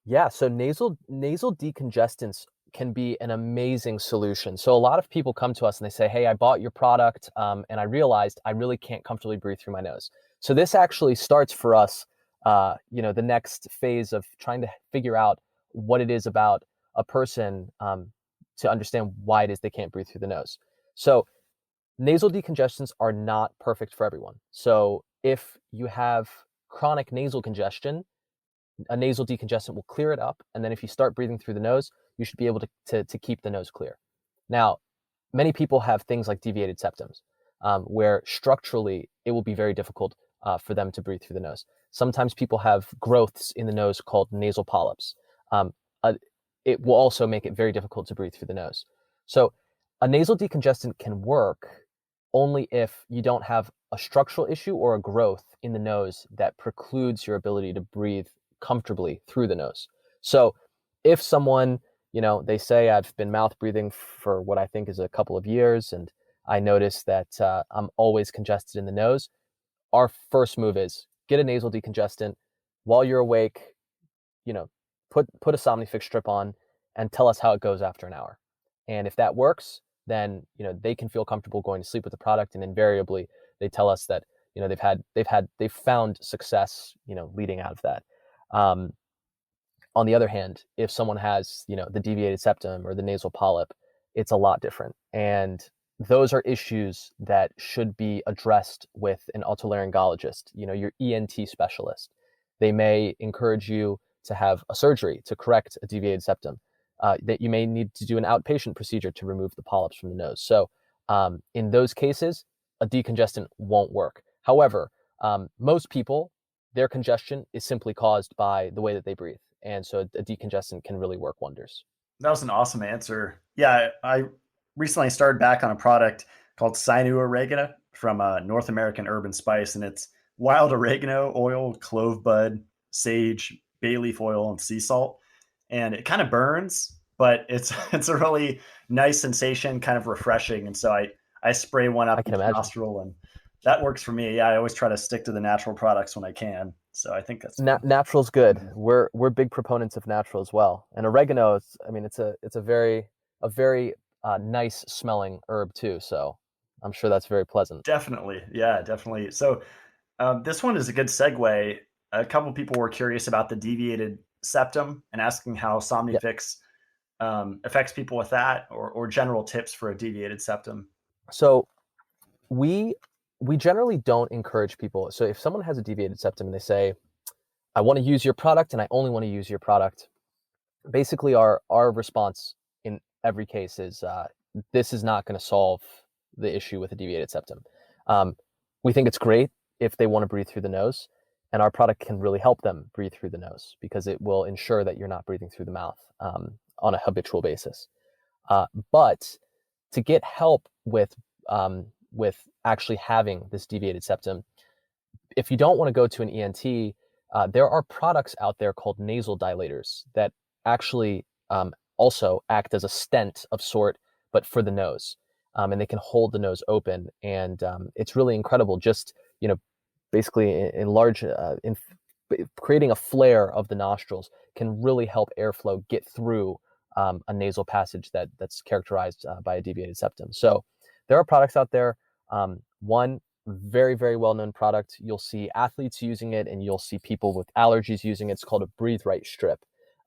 B: Yeah, so nasal decongestants can be an amazing solution. So a lot of people come to us and they say, "Hey, I bought your product, and I realized I really can't comfortably breathe through my nose." So this actually starts for us, the next phase of trying to figure out what it is about a person to understand why it is they can't breathe through the nose. So nasal decongestants are not perfect for everyone. So if you have chronic nasal congestion, a nasal decongestant will clear it up. And then if you start breathing through the nose, you should be able to keep the nose clear. Now, many people have things like deviated septums, where structurally it will be very difficult for them to breathe through the nose. Sometimes people have growths in the nose called nasal polyps. It will also make it very difficult to breathe through the nose. So a nasal decongestant can work only if you don't have a structural issue or a growth in the nose that precludes your ability to breathe comfortably through the nose. So if someone, they say, I've been mouth breathing for what I think is a couple of years, and I notice that I'm always congested in the nose, our first move is get a nasal decongestant while you're awake, put a SomniFix strip on and tell us how it goes after an hour. And if that works, then they can feel comfortable going to sleep with the product, and invariably they tell us that they've found success leading out of that. On the other hand, if someone has the deviated septum or the nasal polyp, it's a lot different, and those are issues that should be addressed with an otolaryngologist, your ENT specialist. They may encourage you to have a surgery to correct a deviated septum. That you may need to do an outpatient procedure to remove the polyps from the nose. So in those cases, a decongestant won't work. However, most people, their congestion is simply caused by the way that they breathe. And so a decongestant can really work wonders.
A: That was an awesome answer. Yeah, I recently started back on a product called Sinu Oregano from North American Urban Spice, and it's wild oregano oil, clove bud, sage, bay leaf oil, and sea salt. And it kind of burns, but it's a really nice sensation, kind of refreshing. And so I spray one up each nostril, and that works for me. Yeah, I always try to stick to the natural products when I can. So I think that's
B: natural's good. We're big proponents of natural as well. And oregano is, it's a very nice smelling herb too. So I'm sure that's very pleasant.
A: Definitely, yeah, definitely. So this one is a good segue. A couple of people were curious about the deviated septum and asking how SomniFix affects people with that, or general tips for a deviated septum.
B: So we generally don't encourage people. So if someone has a deviated septum and they say, I want to use your product and I only want to use your product, basically our response in every case is this is not going to solve the issue with a deviated septum. We think it's great if they want to breathe through the nose, and our product can really help them breathe through the nose because it will ensure that you're not breathing through the mouth on a habitual basis. But to get help with actually having this deviated septum, if you don't want to go to an ENT, there are products out there called nasal dilators that actually also act as a stent of sort, but for the nose. And they can hold the nose open. And it's really incredible. Just, basically creating a flare of the nostrils can really help airflow get through a nasal passage that's characterized by a deviated septum. So there are products out there. One very, very well-known product, you'll see athletes using it, and you'll see people with allergies using it. It's called a Breathe Right strip.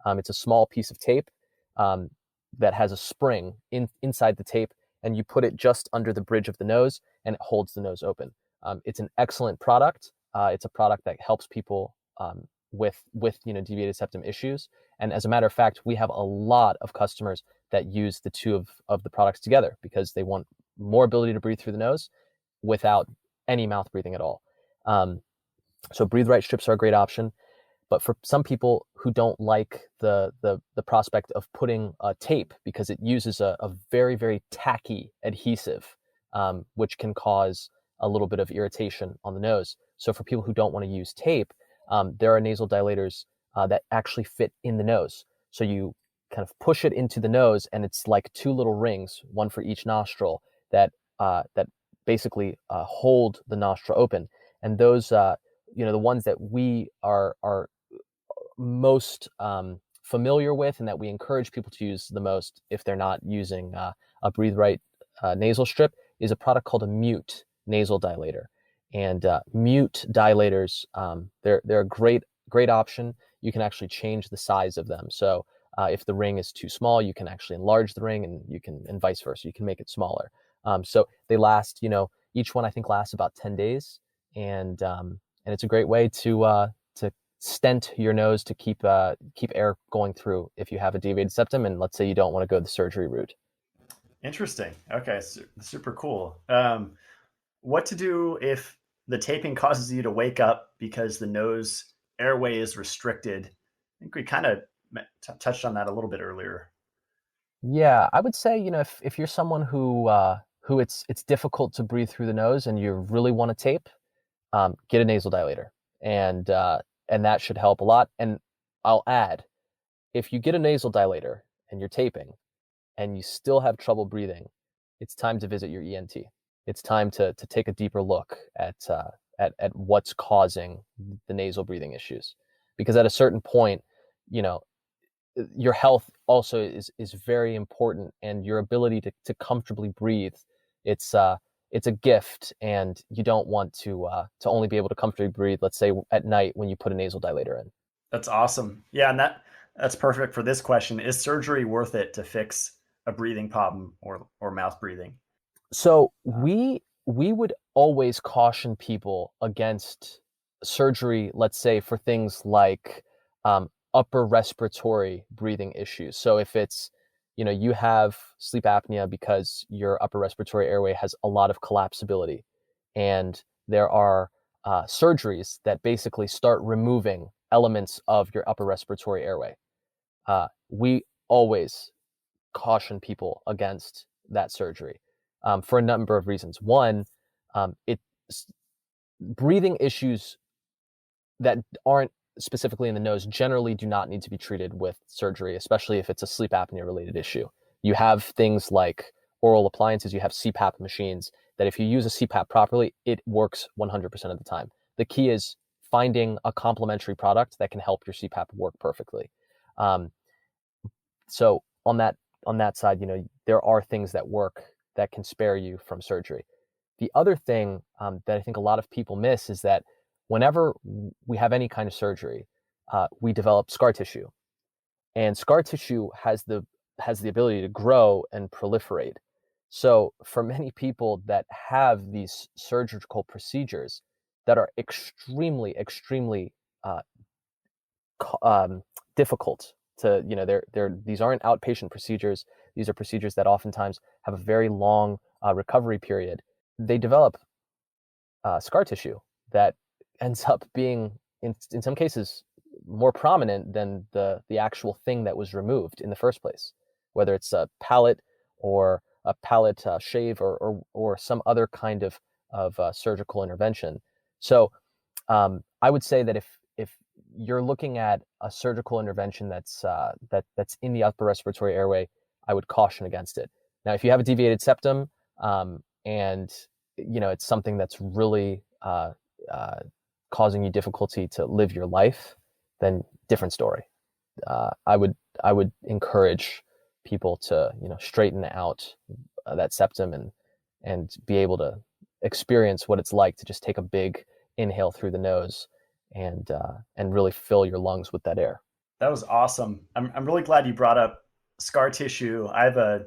B: It's a small piece of tape that has a spring inside the tape, and you put it just under the bridge of the nose, and it holds the nose open. It's an excellent product. It's a product that helps people with deviated septum issues. And as a matter of fact, we have a lot of customers that use the two of the products together because they want more ability to breathe through the nose without any mouth breathing at all. So Breathe Right strips are a great option. But for some people who don't like the prospect of putting tape because it uses a very, very tacky adhesive, which can cause a little bit of irritation on the nose. So for people who don't want to use tape, there are nasal dilators that actually fit in the nose. So you kind of push it into the nose, and it's like two little rings, one for each nostril, that basically hold the nostril open. And those, the ones that we are most familiar with and that we encourage people to use the most if they're not using a Breathe Right nasal strip is a product called a Mute nasal dilator. And Mute dilators, they're a great option. You can actually change the size of them. So If the ring is too small, you can actually enlarge the ring, and vice versa. You can make it smaller. So they last, each one I think lasts about 10 days, and it's a great way to stent your nose to keep air going through if you have a deviated septum, and let's say you don't want to go the surgery route.
A: Interesting. Okay, super cool. What to do if the taping causes you to wake up because the nose airway is restricted? I think we kind of touched on that a little bit earlier.
B: Yeah, I would say, if you're someone who it's difficult to breathe through the nose and you really want to tape, get a nasal dilator, and that should help a lot. And I'll add, if you get a nasal dilator and you're taping and you still have trouble breathing, it's time to visit your ENT. It's time to take a deeper look at what's causing the nasal breathing issues, because at a certain point, your health also is very important, and your ability to comfortably breathe. It's a gift, and you don't want to only be able to comfortably breathe, let's say at night, when you put a nasal dilator in.
A: That's awesome. Yeah, and that's perfect for this question. Is surgery worth it to fix a breathing problem or mouth breathing?
B: So we would always caution people against surgery, let's say for things like upper respiratory breathing issues. So if it's, you have sleep apnea because your upper respiratory airway has a lot of collapsibility, and there are surgeries that basically start removing elements of your upper respiratory airway. We always caution people against that surgery for a number of reasons. One, breathing issues that aren't specifically in the nose generally do not need to be treated with surgery, especially if it's a sleep apnea related issue. You have things like oral appliances, you have CPAP machines that if you use a CPAP properly, it works 100% of the time. The key is finding a complementary product that can help your CPAP work perfectly. So on that side, there are things that work that can spare you from surgery. The other thing that I think a lot of people miss is that whenever we have any kind of surgery, we develop scar tissue, and scar tissue has the ability to grow and proliferate. So for many people that have these surgical procedures that are extremely, extremely difficult to, these aren't outpatient procedures. These are procedures that oftentimes have a very long recovery period. They develop scar tissue that ends up being, in some cases, more prominent than the actual thing that was removed in the first place, whether it's a palate or a palate shave or some other kind of surgical intervention. So I would say that if you're looking at a surgical intervention that's in the upper respiratory airway, I would caution against it. Now, if you have a deviated septum and it's something that's really causing you difficulty to live your life, then different story. I would encourage people to straighten out that septum and be able to experience what it's like to just take a big inhale through the nose and really fill your lungs with that air.
A: That was awesome. I'm really glad you brought up scar tissue. I have a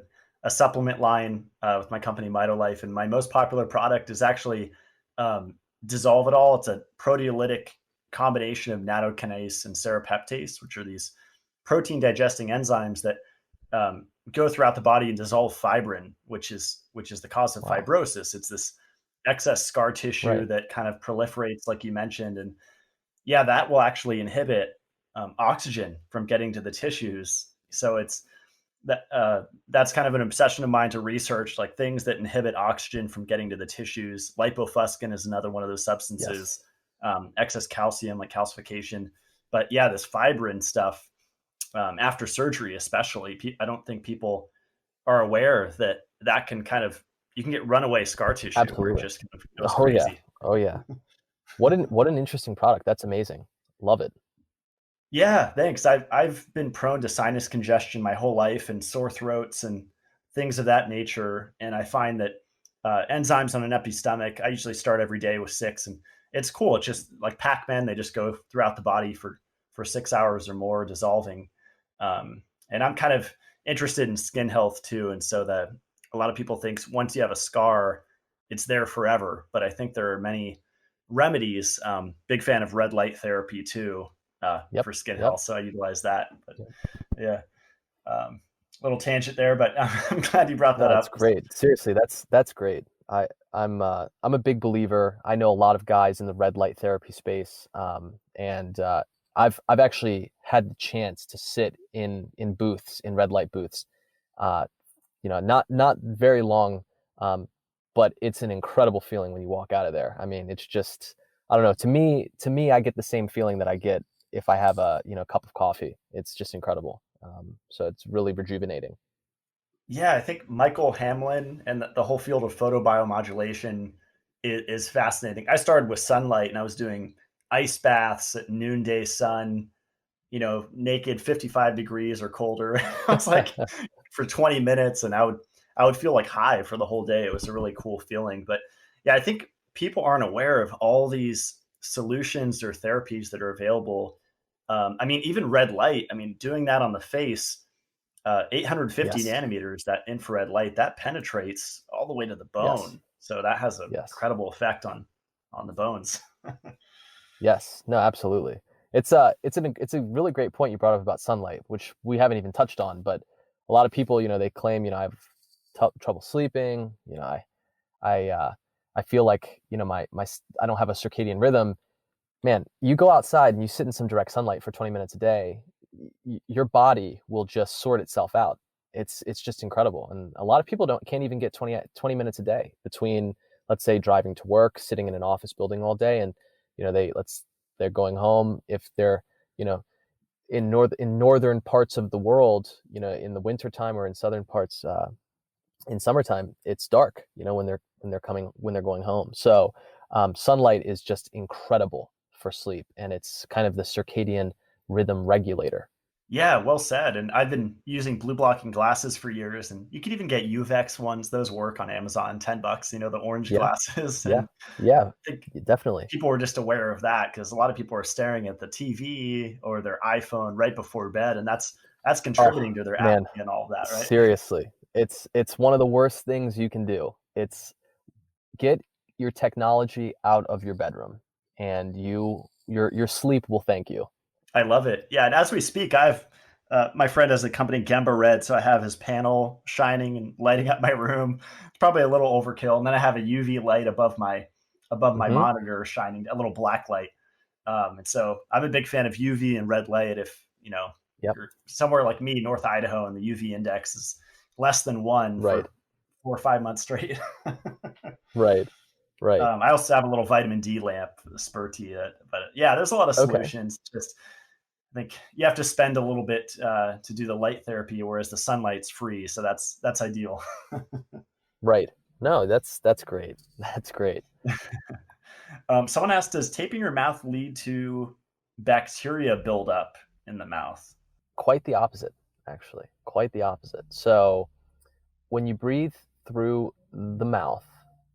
A: supplement line with my company Mitolife, and my most popular product is actually Dissolve It All. It's a proteolytic combination of nattokinase and serrapeptase, which are these protein digesting enzymes that go throughout the body and dissolve fibrin, which is the cause of fibrosis. It's this excess scar tissue that kind of proliferates, like you mentioned, and yeah, that will actually inhibit oxygen from getting to the tissues. So it's that's kind of an obsession of mine to research, like things that inhibit oxygen from getting to the tissues. Lipofuscin is another one of those substances. Yes. Excess calcium, like calcification. But yeah, this fibrin stuff after surgery, especially, I don't think people are aware that can kind of, you can get runaway scar tissue.
B: Absolutely.
A: Where it just kind of goes crazy.
B: Oh yeah. What an interesting product. That's amazing. Love it.
A: Yeah, thanks. I've been prone to sinus congestion my whole life and sore throats and things of that nature. And I find that enzymes on an empty stomach, I usually start every day with 6, and it's cool. It's just like Pac-Man. They just go throughout the body for 6 hours or more, dissolving. And I'm kind of interested in skin health too. And so that a lot of people think once you have a scar, it's there forever. But I think there are many remedies. Big fan of red light therapy too,
B: Yep.
A: for skin
B: Yep.
A: health. So I utilize that. But
B: Yep.
A: yeah, little tangent there, but I'm glad you brought that
B: No, it's
A: up.
B: great. Seriously, that's great. I'm a big believer. I know a lot of guys in the red light therapy space, and I've actually had the chance to sit in booths, in red light booths. Uh, not very long, but it's an incredible feeling when you walk out of there. I mean, it's just, I don't know. To me, I get the same feeling that I get if I have a cup of coffee. It's just incredible. So it's really rejuvenating.
A: Yeah, I think Michael Hamlin and the whole field of photobiomodulation is fascinating. I started with sunlight and I was doing ice baths at noonday sun, naked 55 degrees or colder. I was like for 20 minutes and I would feel like high for the whole day. It was a really cool feeling. But yeah, I think people aren't aware of all these solutions or therapies that are available. I mean, even red light, I mean, doing that on the face, 850
B: Yes.
A: nanometers, that infrared light, that penetrates all the way to the
B: Yes.
A: bone. So that has an
B: Yes.
A: incredible effect on the bones.
B: Yes. No, absolutely. It's a really great point you brought up about sunlight, which we haven't even touched on. But a lot of people, they claim, I have trouble sleeping. I feel like, I don't have a circadian rhythm. Man, you go outside and you sit in some direct sunlight for 20 minutes a day, your body will just sort itself out. It's just incredible. And a lot of people can't even get 20 minutes a day between, let's say, driving to work, sitting in an office building all day, and they're going home. If they're, you know, in northern parts of the world, in the wintertime, or in southern parts, in summertime, it's dark, when they're going home. So sunlight is just incredible for sleep, and it's kind of the circadian rhythm regulator.
A: Yeah, well said. And I've been using blue blocking glasses for years, and you can even get UVEX ones. Those work on Amazon, $10, the orange
B: Yeah,
A: glasses.
B: yeah,
A: And
B: yeah,
A: I think
B: definitely.
A: people are just aware of that because a lot of people are staring at the TV or their iPhone right before bed, and that's
B: Oh
A: contributing to their
B: man,
A: apnea and all of that, right?
B: seriously, it's one of the worst things you can do. It's get your technology out of your bedroom, and your sleep will thank you.
A: I love it. Yeah, and as we speak, I've my friend has a company, Gemba Red, so I have his panel shining and lighting up my room. It's probably a little overkill, and then I have a UV light above my
B: Hmm.
A: monitor shining, a little black light. And so I'm a big fan of UV and red light. If
B: Yep.
A: you're somewhere like me, North Idaho, and the UV index is less than 1
B: Right.
A: for 4 or 5 months straight.
B: Right. Right.
A: I also have a little vitamin D lamp, Spurty. But yeah, there's a lot of
B: Okay.
A: solutions. Just I think you have to spend a little bit to do the light therapy, whereas the sunlight's free, so that's ideal.
B: Right. No, that's great. That's great.
A: Someone asked, does taping your mouth lead to bacteria buildup in the mouth?
B: Quite the opposite, actually. Quite the opposite. So when you breathe through the mouth,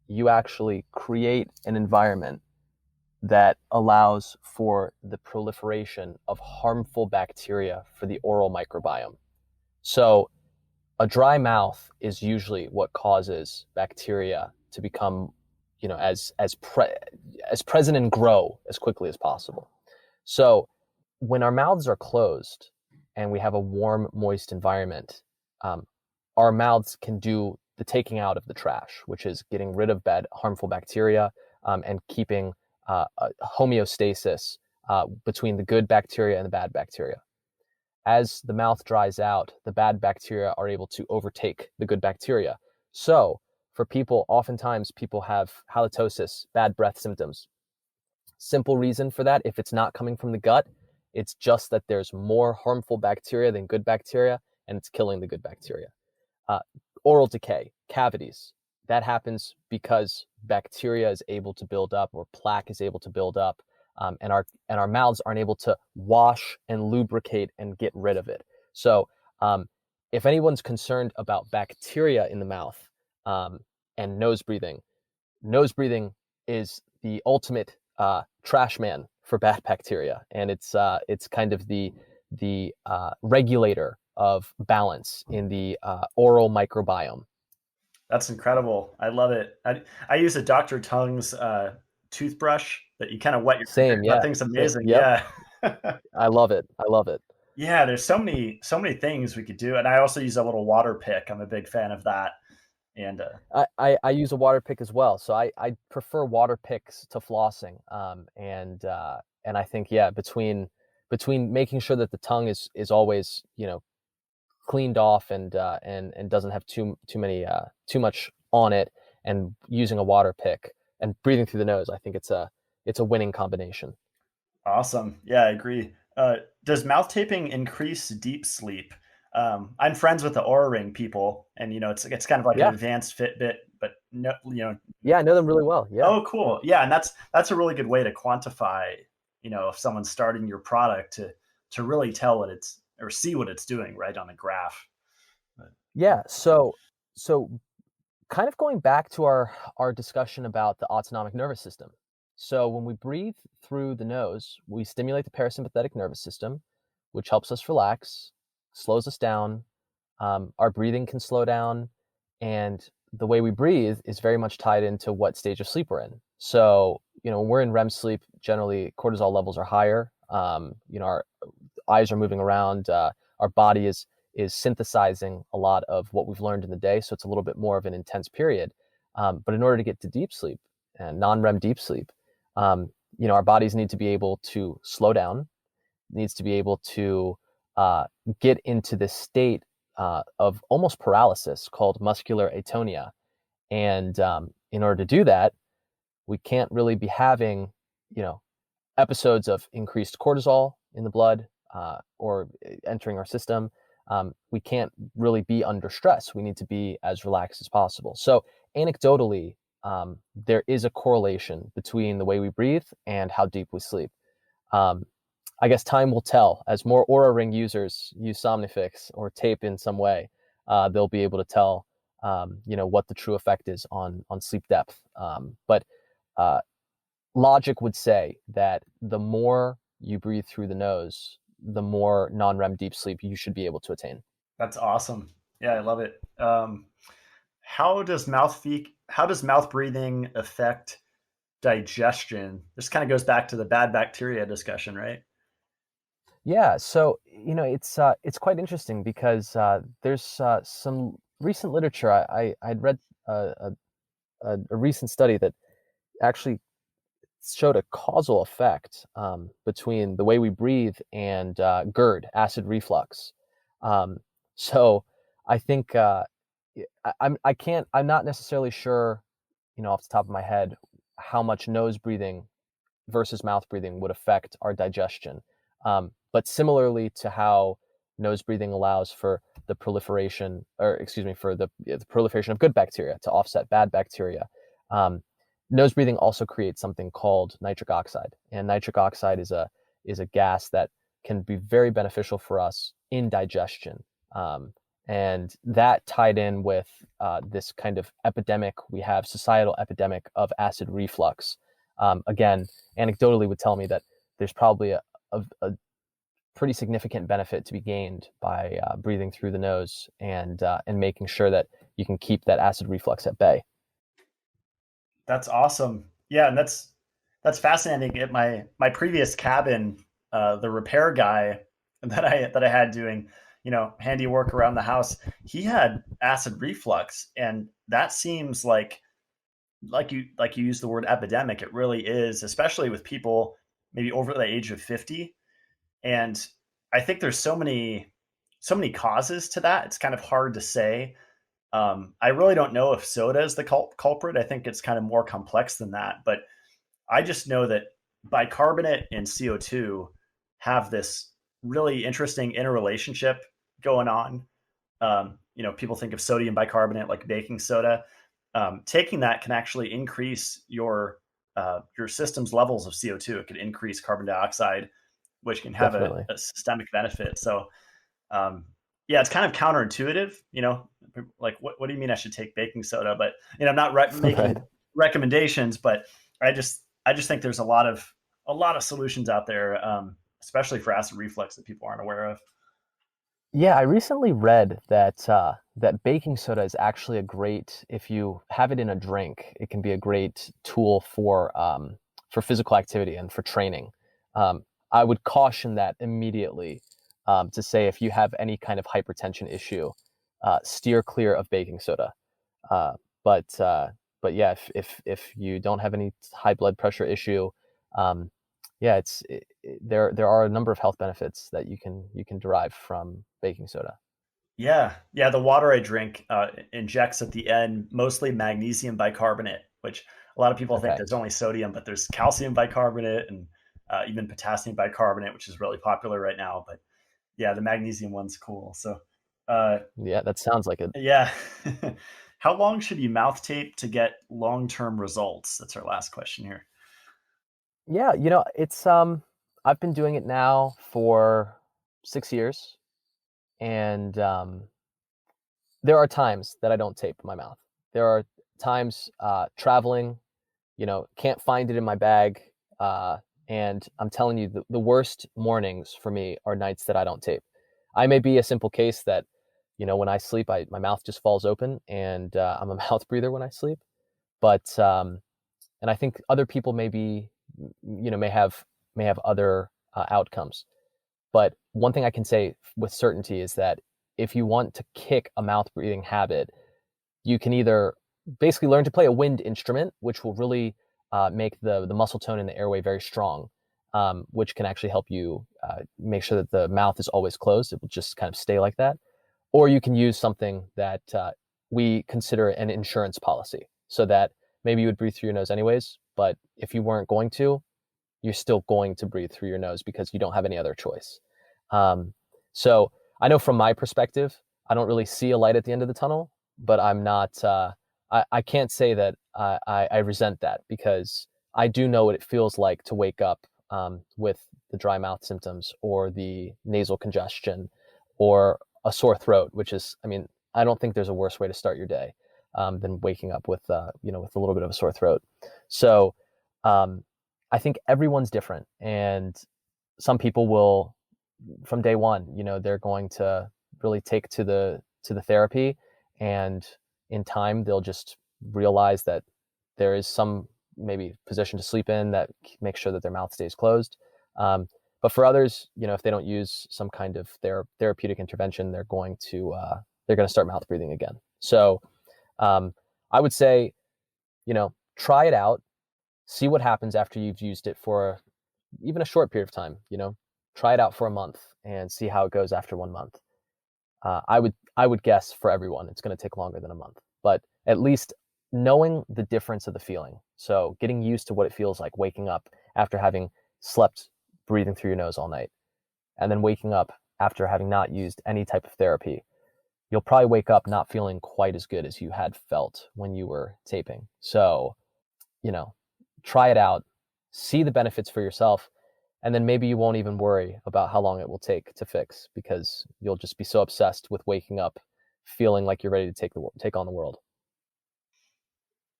B: you actually create an environment that allows for the proliferation of harmful bacteria for the oral microbiome. So a dry mouth is usually what causes bacteria to become, as present and grow as quickly as possible. So when our mouths are closed and we have a warm, moist environment, um, our mouths can do the taking out of the trash, which is getting rid of bad, harmful bacteria, and keeping a homeostasis between the good bacteria and the bad bacteria. As the mouth dries out, the bad bacteria are able to overtake the good bacteria. So for people, oftentimes people have halitosis, bad breath symptoms. Simple reason for that, if it's not coming from the gut, it's just that there's more harmful bacteria than good bacteria, and it's killing the good bacteria. Uh, Oral decay, cavities, that happens because bacteria is able to build up, or plaque is able to build up, and our mouths aren't able to wash and lubricate and get rid of it. So if anyone's concerned about bacteria in the mouth, and nose breathing is the ultimate trash man for bad bacteria, and it's kind of the regulator of balance in the oral microbiome.
A: That's incredible. I love it. I use a Dr. Tongue's toothbrush that you kind of wet your finger.
B: Same,
A: That
B: yeah.
A: thing's
B: Same.
A: amazing.
B: Yep.
A: Yeah.
B: I love it. I love it.
A: Yeah, there's so many things we could do. And I also use a little water pick. I'm a big fan of that. And
B: I use a water pick as well. So I prefer water picks to flossing. And I think, yeah, between making sure that the tongue is always, cleaned off and doesn't have too much on it, and using a water pick and breathing through the nose, I think it's a winning combination.
A: awesome. Yeah, I agree. Does mouth taping increase deep sleep? I'm friends with the Aura Ring people, and it's kind of like an
B: Yeah.
A: advanced Fitbit, but no,
B: Yeah, I know them really well. Yeah.
A: oh, cool. Yeah, and that's a really good way to quantify, if someone's starting your product to really tell what it's or see what it's doing right on a graph. But,
B: Yeah. So kind of going back to our discussion about the autonomic nervous system. So when we breathe through the nose, we stimulate the parasympathetic nervous system, which helps us relax, slows us down. Our breathing can slow down, and the way we breathe is very much tied into what stage of sleep we're in. So, when we're in REM sleep, generally cortisol levels are higher. Our eyes are moving around. Our body is synthesizing a lot of what we've learned in the day, so it's a little bit more of an intense period. But in order to get to deep sleep and non-REM deep sleep, our bodies need to be able to slow down, needs to be able to get into this state of almost paralysis called muscular atonia. And in order to do that, we can't really be having, episodes of increased cortisol in the blood or entering our system. We can't really be under stress. We need to be as relaxed as possible. So, anecdotally, there is a correlation between the way we breathe and how deep we sleep. I guess time will tell. As more Aura Ring users use SomniFix or tape in some way, they'll be able to tell, what the true effect is on sleep depth. But logic would say that the more you breathe through the nose, the more non-REM deep sleep you should be able to attain.
A: that's awesome. Yeah, I love it. How does mouth breathing affect digestion? This kind of goes back to the bad bacteria discussion, right?
B: Yeah, so it's quite interesting because there's some recent literature. I'd read a recent study that actually showed a causal effect between the way we breathe and GERD, acid reflux. Um, so I think I'm not necessarily sure, off the top of my head, how much nose breathing versus mouth breathing would affect our digestion. But similarly to how nose breathing allows for the proliferation, or excuse me, for the proliferation of good bacteria to offset bad bacteria, um, nose breathing also creates something called nitric oxide. And nitric oxide is a gas that can be very beneficial for us in digestion. And that tied in with this kind of epidemic, we have societal epidemic of acid reflux. Again, anecdotally would tell me that there's probably a pretty significant benefit to be gained by breathing through the nose and making sure that you can keep that acid reflux at bay.
A: That's awesome. Yeah, and that's fascinating. At my previous cabin, the repair guy that I had doing, handiwork around the house, he had acid reflux, and that seems like you use the word epidemic. It really is, especially with people maybe over the age of 50. And I think there's so many causes to that. It's kind of hard to say. I really don't know if soda is the culprit. I think it's kind of more complex than that. But I just know that bicarbonate and CO2 have this really interesting interrelationship going on. People think of sodium bicarbonate like baking soda. Taking that can actually increase your system's levels of CO2. It could increase carbon dioxide, which can have a,
B: Definitely.
A: a systemic benefit. So um, yeah, it's kind of counterintuitive, like what do you mean I should take baking soda? But I'm not
B: Right.
A: making recommendations, but I just think there's a lot of solutions out there, especially for acid reflux that people aren't aware of.
B: Yeah, I recently read that that baking soda is actually a great, if you have it in a drink, it can be a great tool for physical activity and for training. I would caution that immediately to say if you have any kind of hypertension issue, steer clear of baking soda. Uh, but uh, but yeah, if you don't have any high blood pressure issue, um, yeah, there are a number of health benefits that you can derive from baking soda.
A: Yeah, yeah. The water I drink injects at the end mostly magnesium bicarbonate, which a lot of people think
B: Okay.
A: there's only sodium, but there's calcium bicarbonate and even potassium bicarbonate, which is really popular right now. But yeah, the magnesium one's cool. So uh,
B: Yeah, that sounds like it.
A: yeah. How long should you mouth tape to get long-term results? That's our last question here.
B: Yeah, it's I've been doing it now for 6 years, and there are times that I don't tape my mouth. There are times traveling, can't find it in my bag. Uh, and I'm telling you, the worst mornings for me are nights that I don't tape. I may be a simple case that, when I sleep, my mouth just falls open and I'm a mouth breather when I sleep. But, and I think other people may be, may have other outcomes. But one thing I can say with certainty is that if you want to kick a mouth breathing habit, you can either basically learn to play a wind instrument, which will really make the muscle tone in the airway very strong, which can actually help you make sure that the mouth is always closed. It will just kind of stay like that. Or you can use something that we consider an insurance policy, so that maybe you would breathe through your nose anyways, but if you weren't going to, you're still going to breathe through your nose because you don't have any other choice. Um, so I know from my perspective, I don't really see a light at the end of the tunnel, but I'm not. I can't say that I resent that, because I do know what it feels like to wake up with the dry mouth symptoms or the nasal congestion or a sore throat, which is, I mean, I don't think there's a worse way to start your day than waking up with, with a little bit of a sore throat. So um, I think everyone's different, and some people will, from day one, they're going to really take to the therapy, and in time they'll just realize that there is some maybe position to sleep in that makes sure that their mouth stays closed. But for others, if they don't use some kind of therapeutic intervention, they're going to start mouth breathing again. So um, I would say, try it out, see what happens after you've used it for even a short period of time. Try it out for a month and see how it goes after 1 month. I would guess for everyone it's going to take longer than a month, but at least knowing the difference of the feeling. So getting used to what it feels like waking up after having slept breathing through your nose all night, and then waking up after having not used any type of therapy. You'll probably wake up not feeling quite as good as you had felt when you were taping. So, you know, try it out, see the benefits for yourself, and then maybe you won't even worry about how long it will take to fix, because you'll just be so obsessed with waking up feeling like you're ready to take on the world.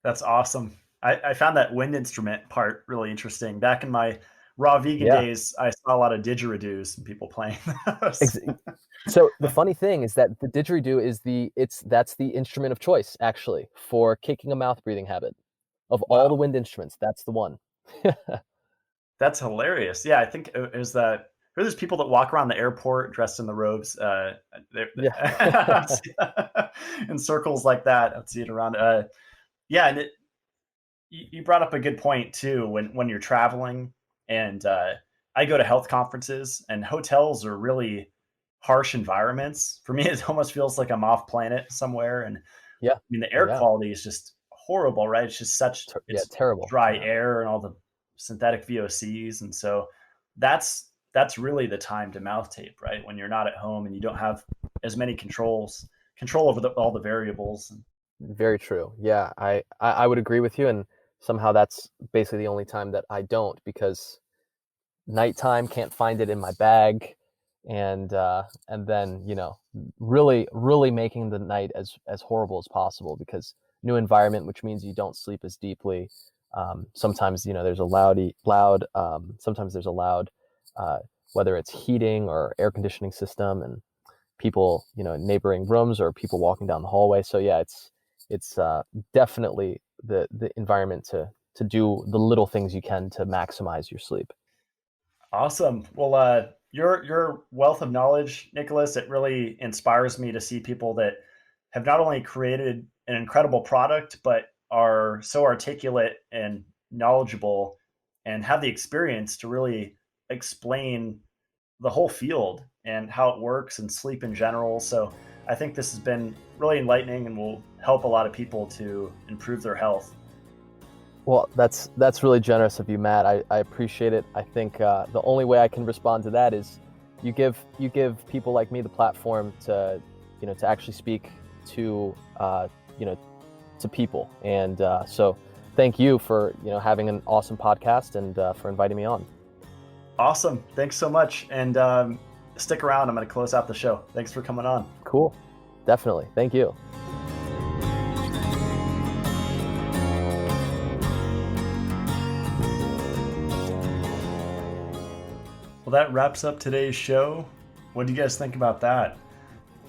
A: That's awesome. I found that wind instrument part really interesting. Back in my raw vegan
B: Yeah.
A: days, I saw a lot of didgeridoos and people playing those.
B: Ex- so the funny thing is that the didgeridoo is that's the instrument of choice, actually, for kicking a mouth breathing habit. Of all the
A: Wow,
B: wind instruments, that's the one.
A: that's hilarious. Yeah, I think it was that. There's people that walk around the airport dressed in the robes,
B: Yeah.
A: in circles like that. I'd see it around. Yeah, and you brought up a good point too. When you're traveling, and I go to health conferences, and hotels are really harsh environments. For me, it almost feels like I'm off planet somewhere. And I
B: Yeah.
A: mean, the air
B: Yeah.
A: quality is just horrible, right? It's just such
B: Yeah,
A: it's
B: terrible.
A: dry
B: Yeah.
A: air and all the synthetic VOCs, and so that's really the time to mouth tape, right? When you're not at home and you don't have as many control over all the variables.
B: Very true. Yeah, I would agree with you, and somehow that's basically the only time that I don't, because nighttime can't find it in my bag, and then really making the night as horrible as possible, because new environment, which means you don't sleep as deeply. Sometimes there's a loud sometimes there's a loud uh, whether it's heating or air conditioning system, and people, in neighboring rooms or people walking down the hallway. So yeah, it's definitely the environment to do the little things you can to maximize your sleep.
A: Awesome. Well, your wealth of knowledge, Nicholas, it really inspires me to see people that have not only created an incredible product, but are so articulate and knowledgeable and have the experience to really explain the whole field and how it works and sleep in general. So I think this has been really enlightening and will help a lot of people to improve their health.
B: Well, that's really generous of you, Matt. I appreciate it. I think the only way I can respond to that is you give people like me the platform to to actually speak to to people, and so thank you for having an awesome podcast and for inviting me on.
A: Awesome. Thanks so much. And stick around. I'm going to close out the show. Thanks for coming on.
B: Cool. Definitely. Thank you.
A: Well, that wraps up today's show. What do you guys think about that?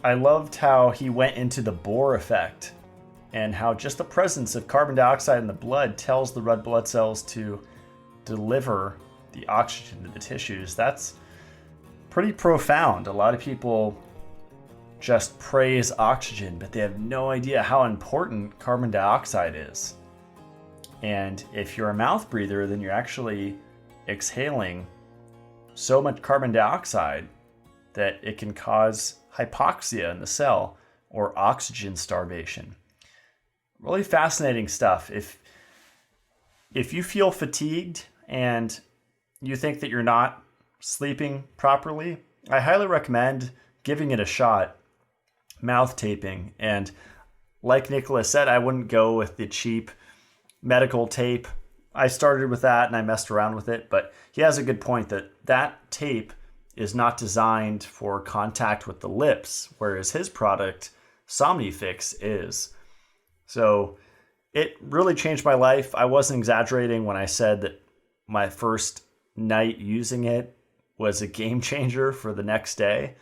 A: I loved how he went into the Bohr effect and how just the presence of carbon dioxide in the blood tells the red blood cells to deliver the oxygen to the tissues. That's pretty profound. A lot of people just praise oxygen, but they have no idea how important carbon dioxide is. And if you're a mouth breather, then you're actually exhaling so much carbon dioxide that it can cause hypoxia in the cell or oxygen starvation. Really fascinating stuff. If you feel fatigued and you think that you're not sleeping properly, I highly recommend giving it a shot, mouth taping. And like Nicholas said, I wouldn't go with the cheap medical tape. I started with that and I messed around with it, but he has a good point that tape is not designed for contact with the lips, whereas his product, SomniFix, is. So it really changed my life. I wasn't exaggerating when I said that my first night using it was a game changer for the next day.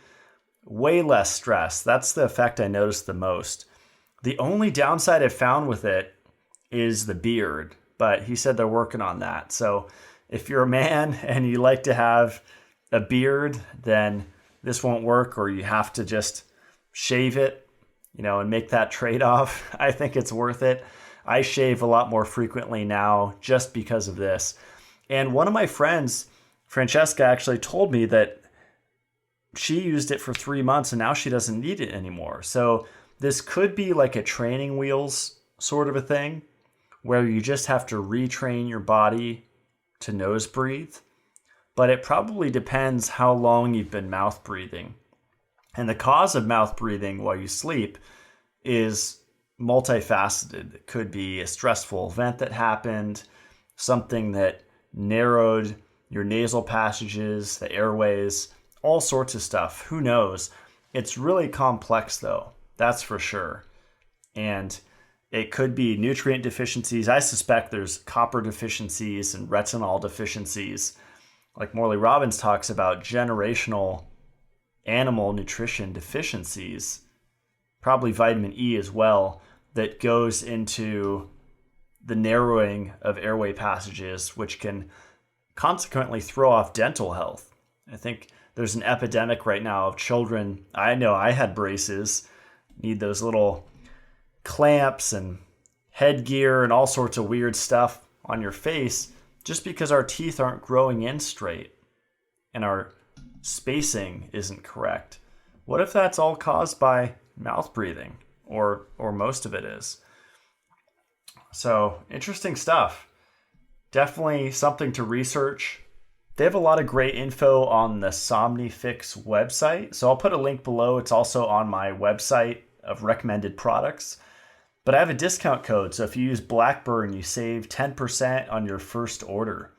A: Way less stress. That's the effect I noticed the most. The only downside I found with it is the beard, but he said they're working on that. So if you're a man and you like to have a beard, then this won't work, or you have to just shave it, and make that trade-off. I think it's worth it. I shave a lot more frequently now just because of this. And one of my friends, Francesca, actually told me that she used it for 3 months and now she doesn't need it anymore. So this could be like a training wheels sort of a thing, where you just have to retrain your body to nose breathe. But it probably depends how long you've been mouth breathing. And the cause of mouth breathing while you sleep is multifaceted. It could be a stressful event that happened, something that narrowed your nasal passages, the airways, all sorts of stuff. Who knows? It's really complex though, that's for sure. And it could be nutrient deficiencies. I suspect there's copper deficiencies and retinol deficiencies. Like Morley Robbins talks about generational animal nutrition deficiencies, probably vitamin E as well, that goes into the narrowing of airway passages, which can consequently throw off dental health. I think there's an epidemic right now of children. I know I had braces, need those little clamps and headgear and all sorts of weird stuff on your face just because our teeth aren't growing in straight and our spacing isn't correct. What if that's all caused by mouth breathing, or most of it is? So interesting stuff. Definitely something to research. They have a lot of great info on the SomniFix website. So I'll put a link below. It's also on my website of recommended products. But I have a discount code. So if you use Blackburn, you save 10% on your first order.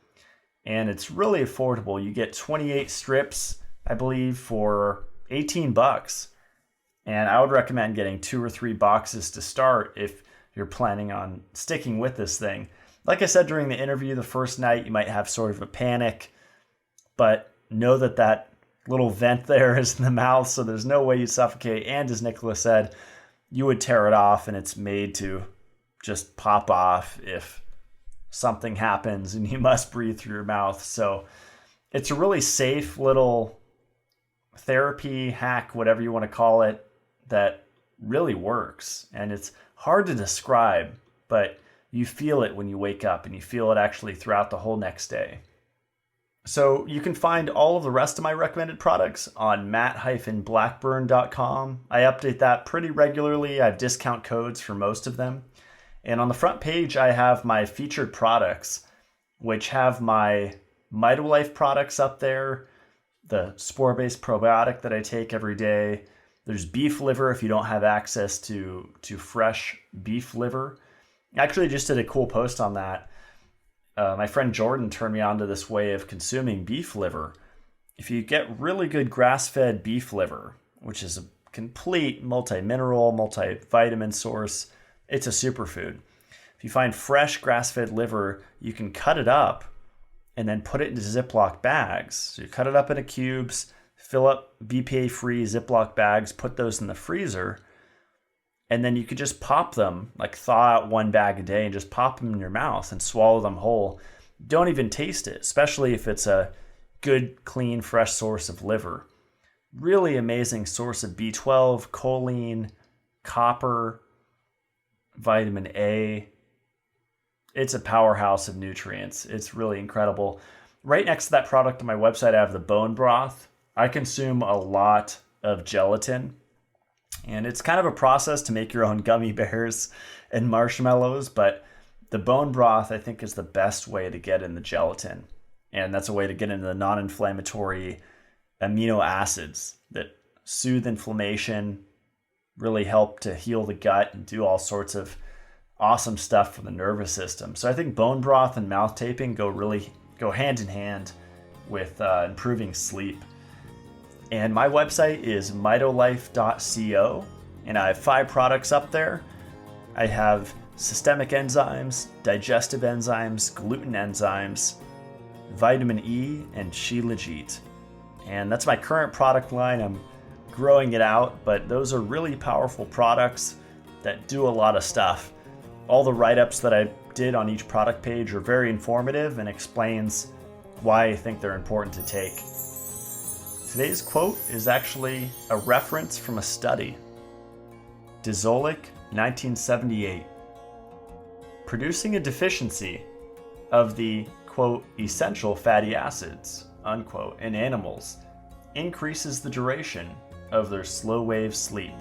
A: And it's really affordable. You get 28 strips, I believe, for $18. And I would recommend getting 2 or 3 boxes to start if you're planning on sticking with this thing. Like I said during the interview, the first night you might have sort of a panic, but know that little vent there is in the mouth, so there's no way you suffocate. And as Nicholas said, you would tear it off, and it's made to just pop off if something happens and you must breathe through your mouth. So it's a really safe little therapy hack, whatever you want to call it, that really works. And it's hard to describe, but you feel it when you wake up, and you feel it actually throughout the whole next day. So you can find all of the rest of my recommended products on matt-blackburn.com. I update that pretty regularly. I have discount codes for most of them. And on the front page, I have my featured products, which have my Mitolife products up there, the spore-based probiotic that I take every day. There's beef liver if you don't have access to fresh beef liver. I actually just did a cool post on that. My friend Jordan turned me on to this way of consuming beef liver. If you get really good grass-fed beef liver, which is a complete multi-mineral, multivitamin source, it's a superfood. If you find fresh grass-fed liver, you can cut it up and then put it into Ziploc bags. So you cut it up into cubes, fill up BPA-free Ziploc bags, put those in the freezer, and then you could just pop them, like thaw out one bag a day and just pop them in your mouth and swallow them whole. Don't even taste it, especially if it's a good, clean, fresh source of liver. Really amazing source of B12, choline, copper, vitamin A. It's a powerhouse of nutrients. It's really incredible. Right next to that product on my website, I have the bone broth. I consume a lot of gelatin. And it's kind of a process to make your own gummy bears and marshmallows, but the bone broth, I think, is the best way to get in the gelatin. And that's a way to get into the non-inflammatory amino acids that soothe inflammation, really help to heal the gut, and do all sorts of awesome stuff for the nervous system. So I think bone broth and mouth taping go hand in hand with improving sleep. And my website is mitolife.co, and I have 5 products up there. I have systemic enzymes, digestive enzymes, gluten enzymes, vitamin E, and Shilajit. And that's my current product line. I'm growing it out, but those are really powerful products that do a lot of stuff. All the write-ups that I did on each product page are very informative and explains why I think they're important to take. Today's quote is actually a reference from a study. Dzolik, 1978. Producing a deficiency of the, quote, essential fatty acids, unquote, in animals increases the duration of their slow wave sleep.